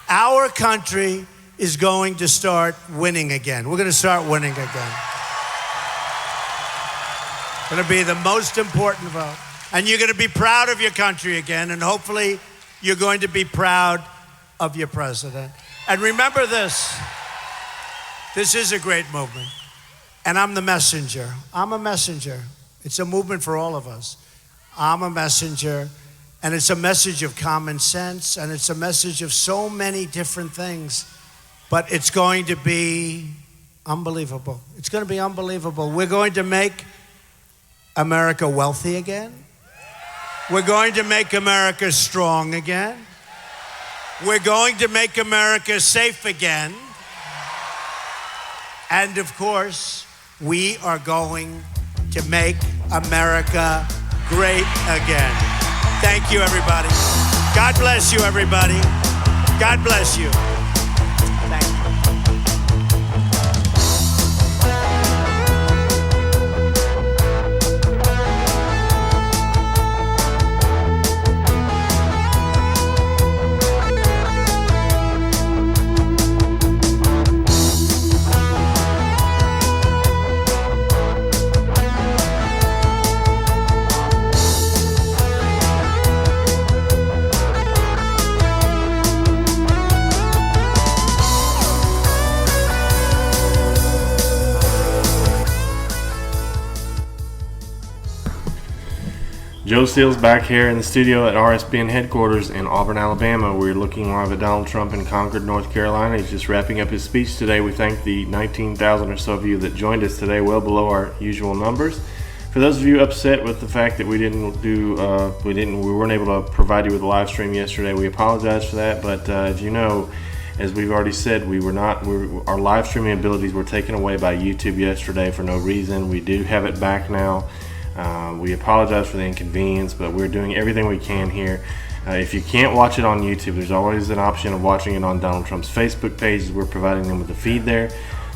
S8: Our country is going to start winning again. We're going to start winning again. It's going to be the most important vote. And you're going to be proud of your country again, and hopefully you're going to be proud of your president. And remember this is a great movement. And I'm the messenger. I'm a messenger. It's a movement for all of us. I'm a messenger, and it's a message of common sense, and it's a message of so many different things. But it's going to be unbelievable. It's going to be unbelievable. We're going to make America wealthy again. We're going to make America strong again. We're going to make America safe again. And of course, we are going to make America great again. Thank you, everybody. God bless you, everybody. God bless you. Thank you.
S10: Joe Steele's back here in the studio at RSBN headquarters in Auburn, Alabama. We're looking live at Donald Trump in Concord, North Carolina. He's just wrapping up his speech today. We thank the 19,000 or so of you that joined us today, well below our usual numbers. For those of you upset with the fact that we weren't able to provide you with a live stream yesterday, we apologize for that. But as you know, as we've already said, our live streaming abilities were taken away by YouTube yesterday for no reason. We do have it back now. We apologize for the inconvenience, but we're doing everything we can here. If you can't watch it on YouTube, there's always an option of watching it on Donald Trump's Facebook page. We're providing them with a feed there.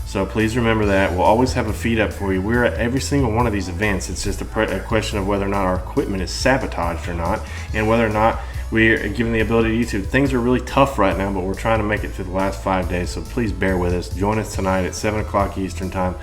S10: So please remember that. We'll always have a feed up for you. We're at every single one of these events. It's just a question of whether or not our equipment is sabotaged or not, and whether or not we're given the ability to YouTube. Things are really tough right now, but we're trying to make it through the last 5 days, so please bear with us. Join us tonight at 7 o'clock Eastern Time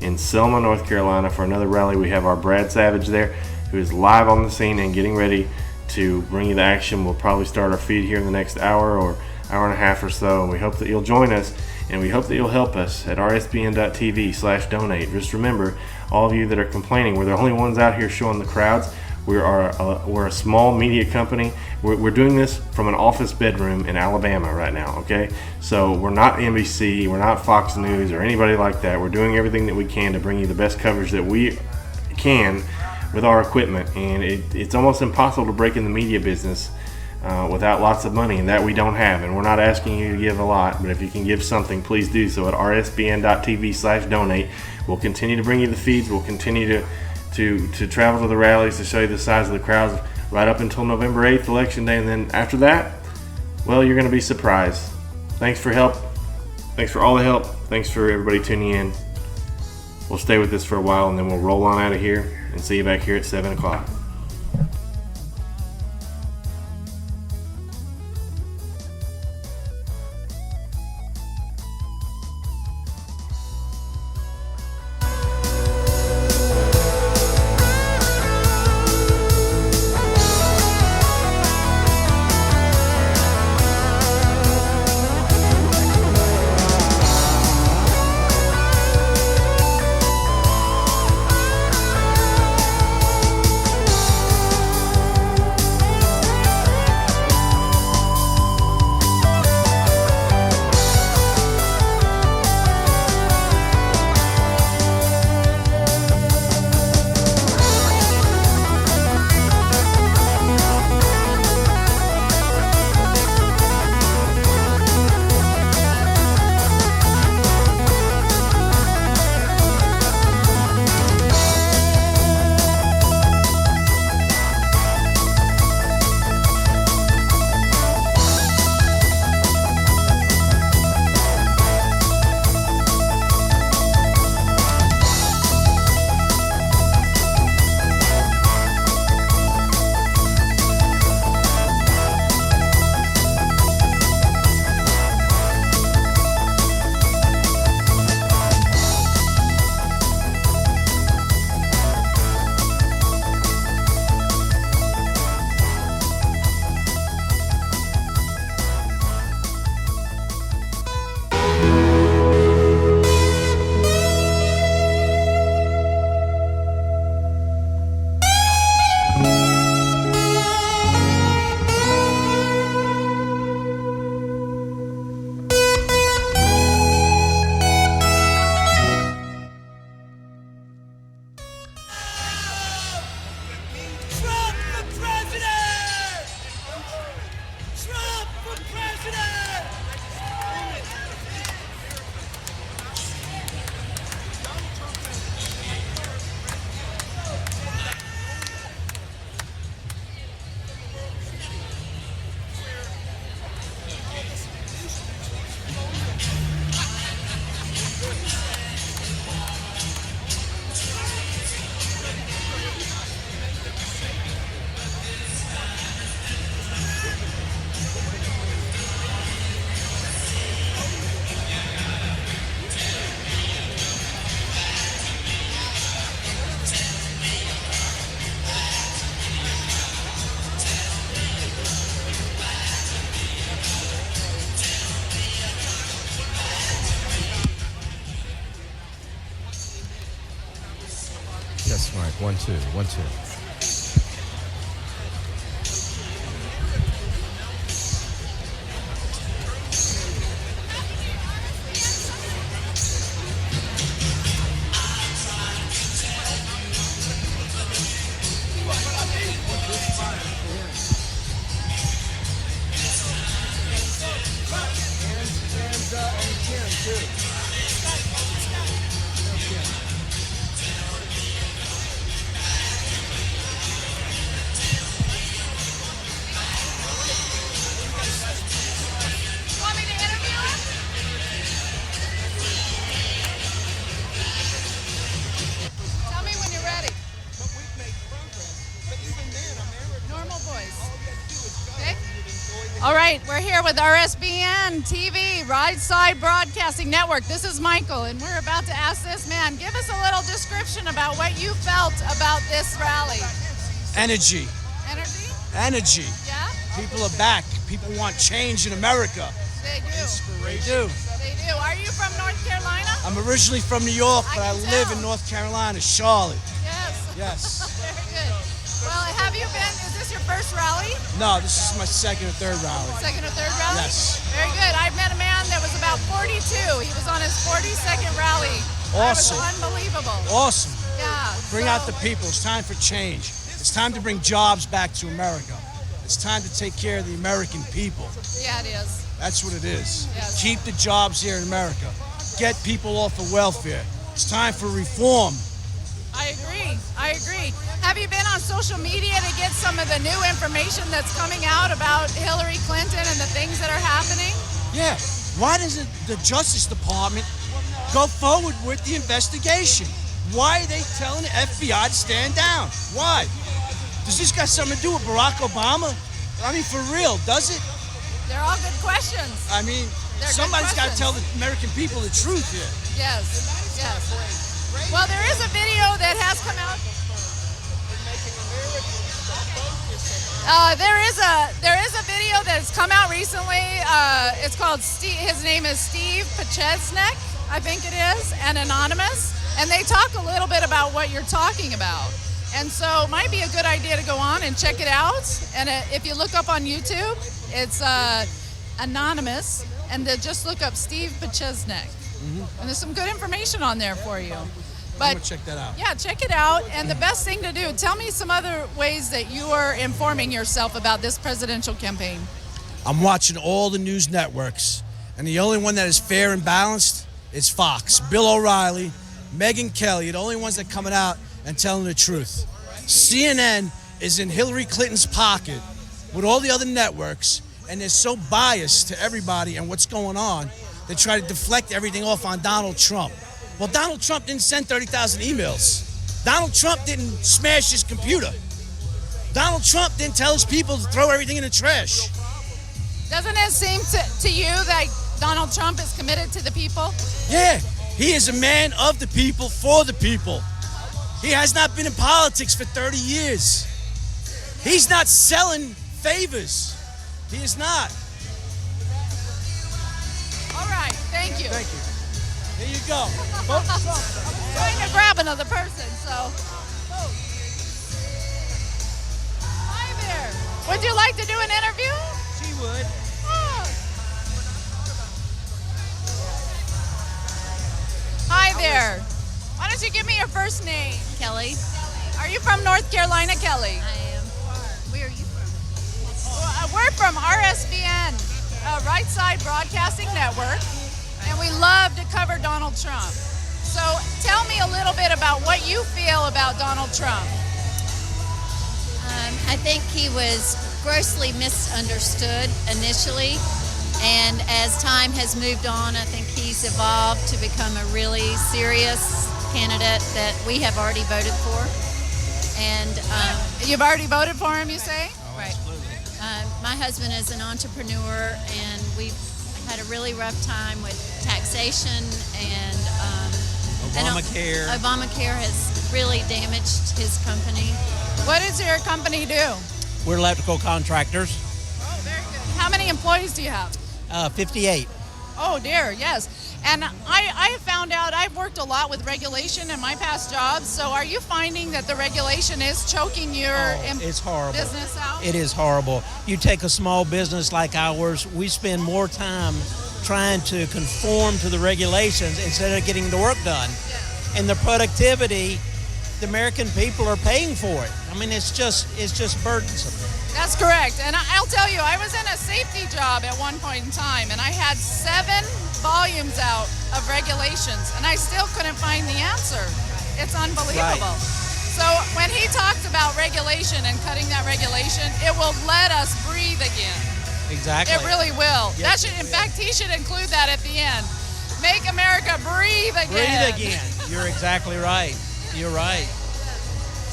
S10: in Selma, North Carolina for another rally. We have our Brad Savage there, who is live on the scene and getting ready to bring you the action. We'll probably start our feed here in the next hour or hour and a half or so, and we hope that you'll join us, and we hope that you'll help us at rsbn.tv/donate. Just remember, all of you that are complaining, we're the only ones out here showing the crowds. We're a small media company. We're doing this from an office bedroom in Alabama right now, okay? So we're not NBC, we're not Fox News or anybody like that. We're doing everything that we can to bring you the best coverage that we can with our equipment, and it's almost impossible to break in the media business without lots of money, and that we don't have. And we're not asking you to give a lot, but if you can give something, please do so at rsbn.tv/donate. We'll continue to bring you the feeds. We'll continue to travel to the rallies to show you the size of the crowds right up until November 8th, Election Day. And then after that, well, you're going to be surprised. Thanks for help. Thanks for all the help. Thanks for everybody tuning in. We'll stay with this for a while, and then we'll roll on out of here and see you back here at 7 o'clock.
S11: Yes, Mike. 1, 2, 1, 2. We're here with RSBN TV, Right Side Broadcasting Network. This is Michael, and we're about to ask this man, give us a little description about what you felt about this rally.
S12: Energy.
S11: Energy?
S12: Energy.
S11: Yeah?
S12: People are back. People want change in America.
S11: They do.
S12: They do.
S11: They do. Are you from North Carolina?
S12: I'm originally from New York, but I live
S11: tell.
S12: in North Carolina, Charlotte.
S11: Yes.
S12: Yes.
S11: Very good. Well, have you been, is this your first rally?
S12: No, this is my second or third rally.
S11: Second or third rally?
S12: Yes.
S11: Very good. I met a man that was about 42. He was on his 42nd rally.
S12: Awesome.
S11: That was unbelievable.
S12: Awesome.
S11: Yeah.
S12: Bring out the people. It's time for change. It's time to bring jobs back to America. It's time to take care of the American people.
S11: Yeah, it is.
S12: That's what it is.
S11: Yes.
S12: Keep the jobs here in America. Get people off of welfare. It's time for reform.
S11: I agree. I agree. Have you been on social media to get some of the new information that's coming out about Hillary Clinton and the things that are happening?
S12: Yeah. Why doesn't the Justice Department go forward with the investigation? Why are they telling the FBI to stand down? Why? Does this got something to do with Barack Obama? I mean, for real, does it?
S11: They're all good questions.
S12: I mean,
S11: They're good
S12: somebody's got to
S11: questions.
S12: tell the American people the truth here.
S11: Yes. Yes. Well, there is a video that has come out. There is a video that's come out recently. It's called Steve. His name is Steve Pachesnik, I think it is, and Anonymous. And they talk a little bit about what you're talking about. And so it might be a good idea to go on and check it out. And if you look up on YouTube, it's Anonymous, and just look up Steve Pachesnik. And there's some good information on there for you. But
S12: I'm gonna check that out.
S11: yeah, check it out. And the best thing to do, tell me some other ways that you are informing yourself about this presidential campaign.
S12: I'm watching all the news networks, and the only one that is fair and balanced is Fox. Bill O'Reilly, Megyn Kelly, the only ones that are coming out and telling the truth. CNN is in Hillary Clinton's pocket with all the other networks, and they're so biased to everybody and what's going on, they try to deflect everything off on Donald Trump. Well, Donald Trump didn't send 30,000 emails. Donald Trump didn't smash his computer. Donald Trump didn't tell his people to throw everything in the trash.
S11: Doesn't it seem to you that Donald Trump is committed to the people?
S12: Yeah, he is a man of the people, for the people. He has not been in politics for 30 years. He's not selling favors. He is not.
S11: All right, thank you.
S12: Thank you. There you go.
S11: I'm trying to grab another person, so. Hi there. Would you like to do an interview?
S13: She would.
S11: Oh. Hi there. Why don't you give me your first name?
S14: Kelly.
S11: Are you from North Carolina, Kelly?
S14: I am. Where are you from?
S11: We're from RSBN, Right Side Broadcasting Network, and we love to cover Donald Trump. So tell me a little bit about what you feel about Donald Trump.
S14: I think he was grossly misunderstood initially, and as time has moved on, I think he's evolved to become a really serious candidate that we have already voted for. And
S11: you've already voted for him, you say?
S14: Right. My husband is an entrepreneur, and we've had a really rough time with taxation and
S13: Obamacare.
S14: Obamacare has really damaged his company.
S11: What does your company do?
S13: We're electrical contractors.
S11: Oh, very good. How many employees do you have?
S13: 58.
S11: Oh dear, yes. And I have found out, I've worked a lot with regulation in my past jobs, so are you finding that the regulation is choking your
S13: It's horrible.
S11: business out?
S13: It is horrible. You take a small business like ours, we spend more time trying to conform to the regulations instead of getting the work done.
S11: Yes.
S13: And the productivity, the American people are paying for it. I mean, it's just burdensome.
S11: That's correct. And I'll tell you, I was in a safety job at one point in time, and I had 7 volumes out of regulations, and I still couldn't find the answer. It's unbelievable.
S13: Right.
S11: So when he talks about regulation and cutting that regulation, it will let us breathe again.
S13: Exactly.
S11: It really will.
S13: Yes.
S11: That should, in fact, he should include that at the end. Make America breathe again.
S13: Breathe again. You're exactly right. You're right.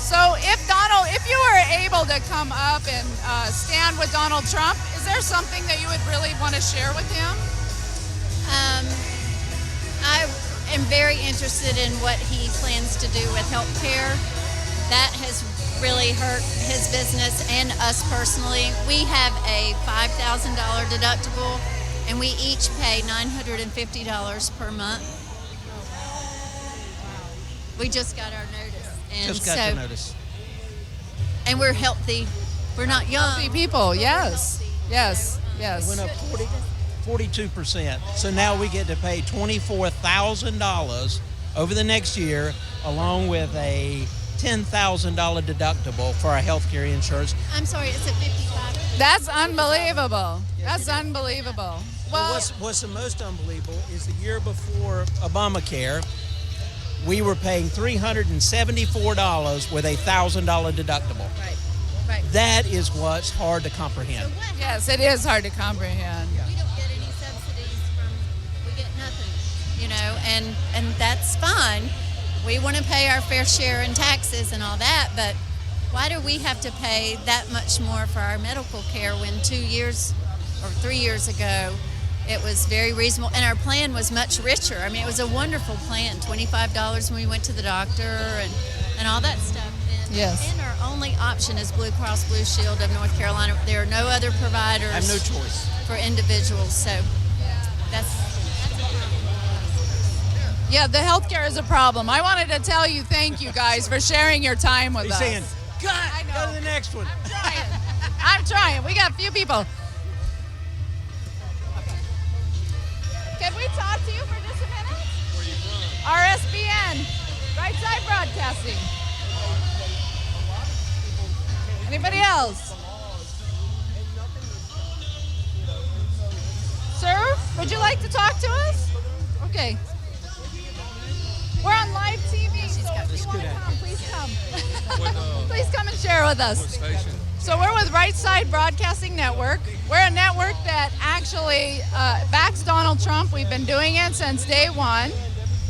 S11: So if you were able to come up and stand with Donald Trump, is there something that you would really want to share with him?
S14: I am very interested in what he plans to do with health care. That has really hurt his business and us personally. We have a $5,000 deductible, and we each pay $950 per month. We just got our notice. And
S13: Just got the notice.
S14: And we're healthy. We're not young.
S11: Healthy people, yes. Yes, yes.
S13: It went up 42%. So now we get to pay $24,000 over the next year, along with a $10,000 deductible for our health care insurance.
S14: I'm sorry, it's a 55.
S11: That's unbelievable. That's unbelievable. Well,
S13: What's the most unbelievable is the year before Obamacare, we were paying $374 with a $1,000 deductible.
S11: right.
S13: That is what's hard to comprehend.
S11: Yes, it is hard to comprehend.
S14: We don't get any subsidies we get nothing, and that's fine. We want to pay our fair share in taxes and all that, but why do we have to pay that much more for our medical care when 2 years or 3 years ago it was very reasonable, and our plan was much richer? I mean, it was a wonderful plan, $25 when we went to the doctor and all that stuff.
S11: Yes.
S14: And our only option is Blue Cross Blue Shield of North Carolina. There are no other providers.
S13: I have no choice.
S14: For individuals, so that's
S11: Yeah, the healthcare is a problem. I wanted to tell you thank you guys for sharing your time with
S13: He's
S11: us.
S13: saying, God, go to the next one.
S11: I'm trying. We got a few people. Can we talk to you for just a minute? Where are you from? RSBN, Right Side Broadcasting. Anybody else? Sir, would you like to talk to us? Okay. We're on live TV, so if you want to come, please come. Please come and share with us.
S15: What station?
S11: So we're with Right Side Broadcasting Network. We're a network that actually backs Donald Trump. We've been doing it since day one.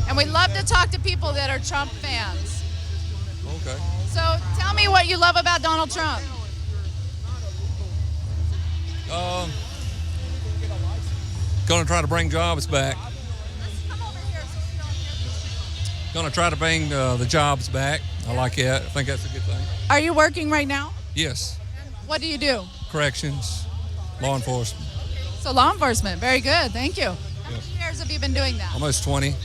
S11: And we love to talk to people that are Trump fans.
S15: Okay.
S11: So tell me what you love about Donald Trump.
S15: Gonna try to bring jobs back. Gonna try to bring the jobs back. I like that. I think that's a good thing.
S11: Are you working right now?
S15: Yes.
S11: What do you do?
S15: Corrections, law enforcement.
S11: So law enforcement. Very good. Thank you. How many years have you been doing that?
S15: Almost 20.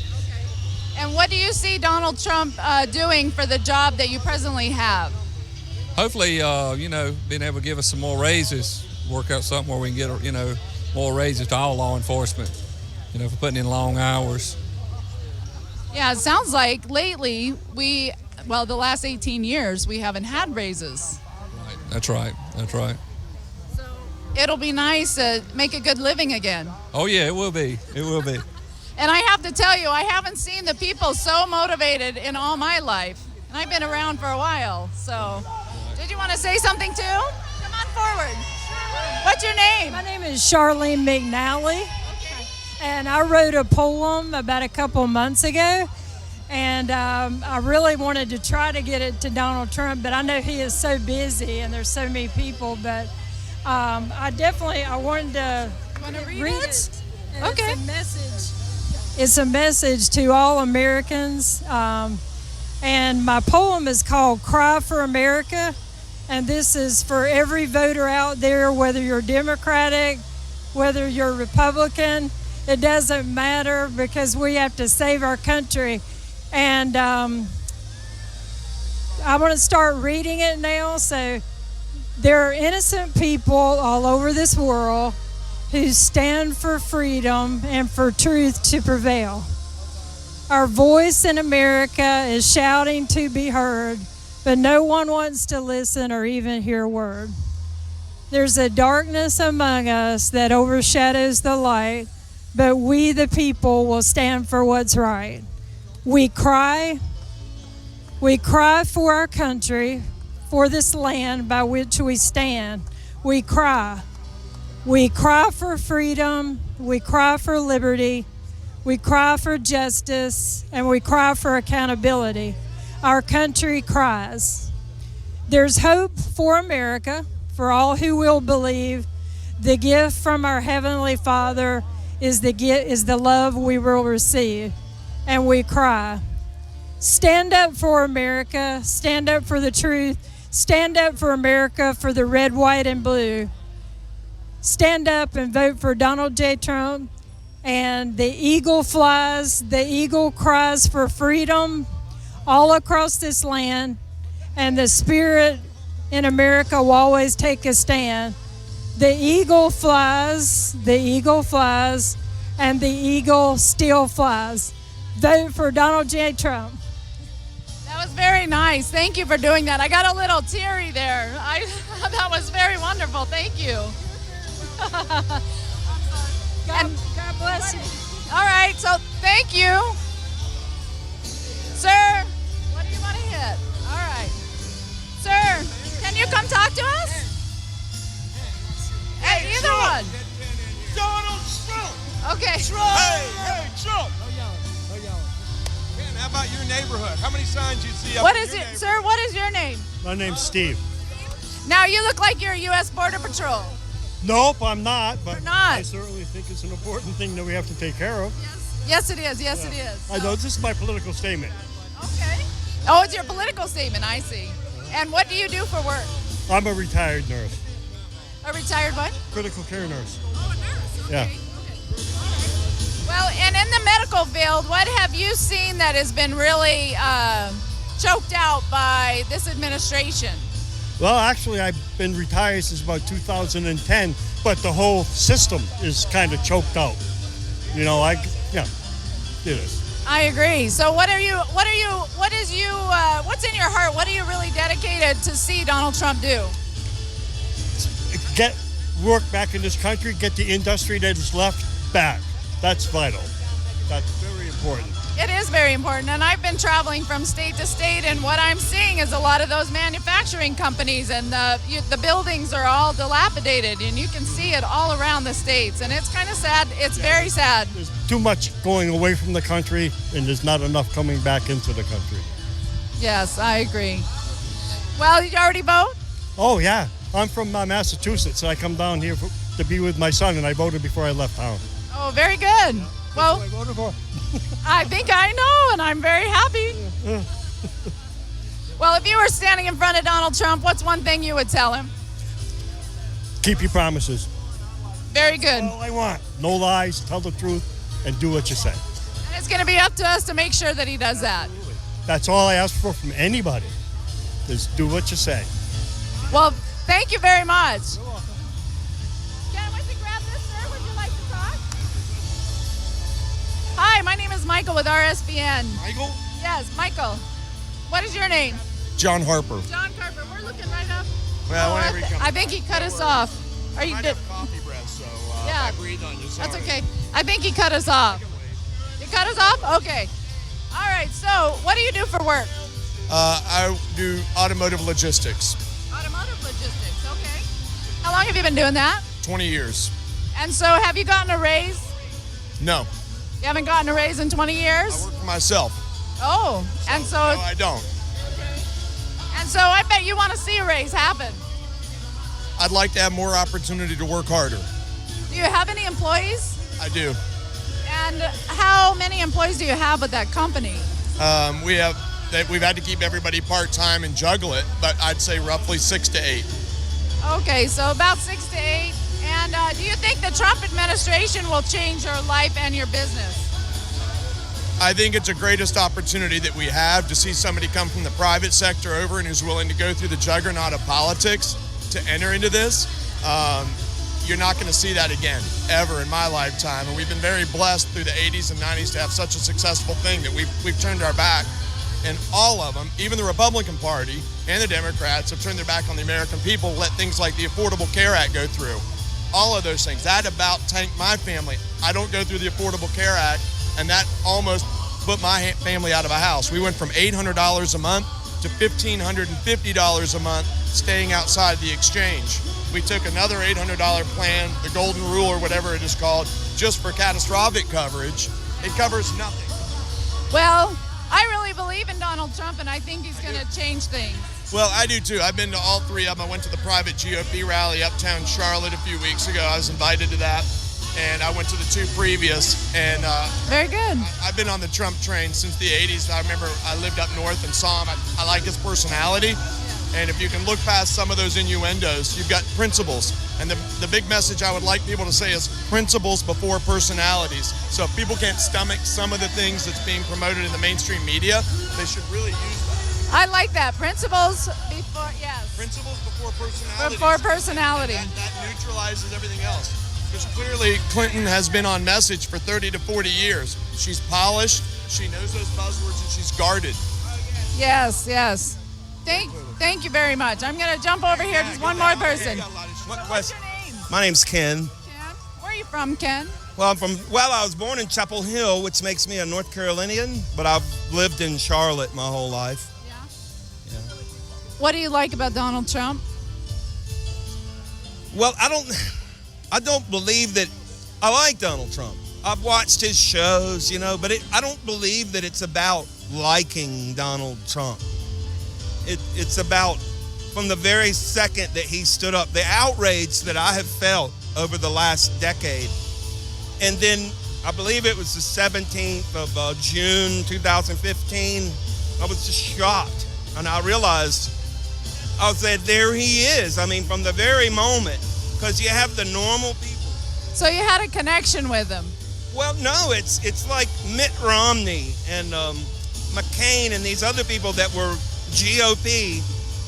S11: And what do you see Donald Trump doing for the job that you presently have?
S15: Hopefully, being able to give us some more raises, work out something where we can get, more raises to all law enforcement, for putting in long hours.
S11: Yeah, it sounds like lately the last 18 years, we haven't had raises.
S15: Right. That's right.
S11: So it'll be nice to make a good living again.
S15: Oh, yeah, it will be. It will be.
S11: And I have to tell you, I haven't seen the people so motivated in all my life. And I've been around for a while, so. Did you want to say something too? Come on forward. What's your name?
S16: My name is Charlene McNally. Okay. And I wrote a poem about a couple months ago. And I really wanted to try to get it to Donald Trump, but I know he is so busy and there's so many people. But I wanted to read it. And
S11: okay.
S16: It's a message. It's a message to all Americans. And my poem is called Cry for America. And this is for every voter out there, whether you're Democratic, whether you're Republican. It doesn't matter, because we have to save our country. And I'm going to start reading it now. So there are innocent people all over this world who stand for freedom and for truth to prevail. Our voice in America is shouting to be heard, but no one wants to listen or even hear a word. There's a darkness among us that overshadows the light, but we, the people, will stand for what's right. We cry for our country, for this land by which we stand. We cry for freedom, we cry for liberty, we cry for justice, and we cry for accountability. Our country cries. There's hope for America, for all who will believe. The gift from our Heavenly Father is the love we will receive. And we cry, stand up for America, stand up for the truth, stand up for America, for the red, white, and blue. Stand up and vote for Donald J. Trump. And the eagle flies, the eagle cries for freedom all across this land. And the spirit in America will always take a stand. The eagle flies, and the eagle still flies. Vote for Donald J. Trump.
S11: That was very nice. Thank you for doing that. I got a little teary there. That was very wonderful. Thank you.
S16: God bless you.
S11: All right, so thank you. Sir, what do you want to hit? All right. Sir, can you come talk to us? Hey, either one.
S9: Donald Trump.
S11: Okay.
S9: Trump. Hey, Trump. No yelling. Man, how about your neighborhood? How many signs you see up
S11: What
S9: in
S11: is
S9: your
S11: it, sir? What is your name?
S17: My name's Steve.
S11: Now you look like you're U.S. Border Patrol.
S17: Nope, I'm not, but
S11: You're not.
S17: I certainly think it's an important thing that we have to take care of.
S11: Yes, it is. Yes, it is.
S17: I know, this is my political statement.
S11: Okay. Oh, it's your political statement. I see. And what do you do for work?
S17: I'm a retired nurse,
S11: A retired what?
S17: critical care nurse.
S11: Oh, a nurse.
S17: Yeah.
S11: Well, and in the medical field, what have you seen that has been really choked out by this administration?
S17: Well, actually, I've been retired since about 2010, but the whole system is kind of choked out. You know, it is.
S11: I agree. So what's in your heart? What are you really dedicated to see Donald Trump do?
S17: Get work back in this country, get the industry that is left back. That's vital. That's very important.
S11: It is very important, and I've been traveling from state to state, and what I'm seeing is a lot of those manufacturing companies, and the buildings are all dilapidated, and you can see it all around the states, and it's kind of sad. It's very sad.
S17: There's too much going away from the country, and there's not enough coming back into the country.
S11: Yes, I agree. Well, did you already vote?
S17: Oh, yeah. I'm from Massachusetts, so I come down here to be with my son, and I voted before I left town.
S11: Oh, very good. Well,
S17: That's who I voted for.
S11: I think I know, and I'm very happy. Well, if you were standing in front of Donald Trump, what's one thing you would tell him?
S17: Keep your promises.
S11: Very good.
S17: That's all I want. No lies, tell the truth, and do what you say.
S11: And it's going to be up to us to make sure that he does that.
S17: That's all I ask for from anybody, is do what you say.
S11: Well, thank you very much. You're welcome. Can I grab this, sir? Would you like to talk? Hi, my name is Michael with RSBN.
S18: Michael?
S11: Yes, Michael. What is your name?
S18: John Harper.
S11: John Carper. We're looking right up.
S18: Well, whenever you come.
S11: I think he cut us off. Are you?
S18: I have coffee breath, so
S11: Yeah.
S18: if I breathe on you, sorry.
S11: That's okay. I think he cut us off. You cut us off? Okay. All right. So, what do you do for work?
S18: I do automotive logistics.
S11: Automotive logistics. Okay. How long have you been doing that?
S18: 20 years.
S11: And so, have you gotten a raise?
S18: No.
S11: You haven't gotten a raise in 20 years?
S18: I work for myself.
S11: Oh, and so.
S18: No, I don't.
S11: And so, I bet you want to see a raise happen.
S18: I'd like to have more opportunity to work harder.
S11: Do you have any employees?
S18: I do.
S11: And how many employees do you have with that company?
S18: We've had to keep everybody part-time and juggle it, but I'd say roughly 6 to 8.
S11: Okay, so about 6 to 8. And do you think the Trump administration will change your life and your business?
S18: I think it's the greatest opportunity that we have to see somebody come from the private sector over and who's willing to go through the juggernaut of politics to enter into this. You're not going to see that again, ever in my lifetime. And we've been very blessed through the 80s and 90s to have such a successful thing that we've turned our back. And all of them, even the Republican Party and the Democrats, have turned their back on the American people, let things like the Affordable Care Act go through. All of those things. That about tanked my family. I don't go through the Affordable Care Act, and that almost put my family out of a house. We went from $800 a month to $1,550 a month staying outside the exchange. We took another $800 plan, the Golden Rule or whatever it is called, just for catastrophic coverage. It covers nothing.
S11: Well, I really believe in Donald Trump, and I think he's going to change things.
S18: Well, I do too. I've been to all three of them. I went to the private GOP rally uptown Charlotte a few weeks ago. I was invited to that. And I went to the two previous. And
S11: very good.
S18: I've been on the Trump train since the 80s. I remember I lived up north and saw him. I like his personality. And if you can look past some of those innuendos, you've got principles. And the big message I would like people to say is principles before personalities. So if people can't stomach some of the things that's being promoted in the mainstream media, they should really use that.
S11: I like that. Principles before, yes.
S18: Principles before personality.
S11: Before personality.
S18: That neutralizes everything else. Because clearly Clinton has been on message for 30 to 40 years. She's polished, she knows those buzzwords, and she's guarded.
S11: Yes, yes. Thank you very much. I'm going to jump over here. Just one more person.
S19: What's your name? My name's Ken.
S11: Where are you from, Ken?
S19: Well, I was born in Chapel Hill, which makes me a North Carolinian, but I've lived in Charlotte my whole life. Yeah.
S11: What do you like about Donald Trump?
S19: Well, I don't believe that I like Donald Trump. I've watched his shows, but I don't believe that it's about liking Donald Trump. It's about, from the very second that he stood up, the outrage that I have felt over the last decade. And then I believe it was the 17th of June 2015, I was just shocked. And I realized, I said, there he is. I mean, from the very moment, because you have the normal people.
S11: So you had a connection with him?
S19: Well, no, it's like Mitt Romney and McCain and these other people that were GOP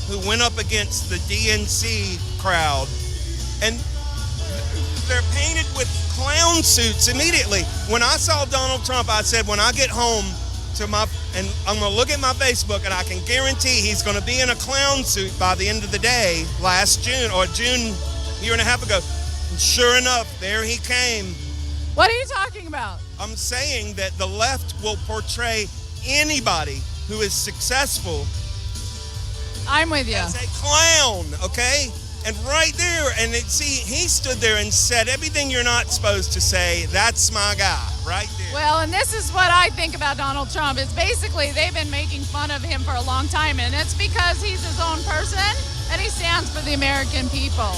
S19: who went up against the DNC crowd, and they're painted with clown suits immediately. When I saw Donald Trump, I said, when I get home and I'm gonna look at my Facebook, and I can guarantee he's gonna be in a clown suit by the end of the day, last June, a year and a half ago. And sure enough, there he came.
S11: What are you talking about?
S19: I'm saying that the left will portray anybody who is successful
S11: I'm with you.
S19: as a clown, okay? And right there, and he stood there and said everything you're not supposed to say. That's my guy, right there.
S11: Well, and this is what I think about Donald Trump. Is basically they've been making fun of him for a long time, and it's because he's his own person, and he stands for the American people.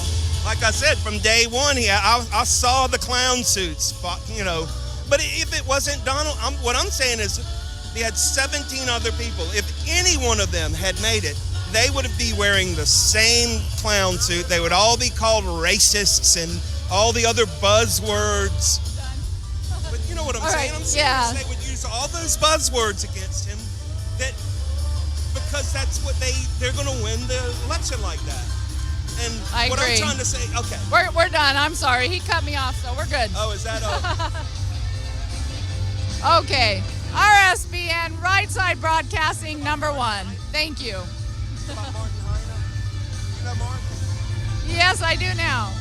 S19: Like I said, from day one, I saw the clown suits, But if it wasn't Donald, what I'm saying is he had 17 other people. If any one of them had made it, they would be wearing the same clown suit. They would all be called racists and all the other buzzwords. But you know what I'm saying? I'm saying they would use all those buzzwords against him because that's what they're going to win the election like that. And
S11: I
S19: what
S11: agree.
S19: I'm trying to say, okay.
S11: We're done. I'm sorry. He cut me off, so we're good.
S19: Oh, is that
S11: all? Okay. RSBN, Right Side Broadcasting, #1. Thank you. Yes, I do now.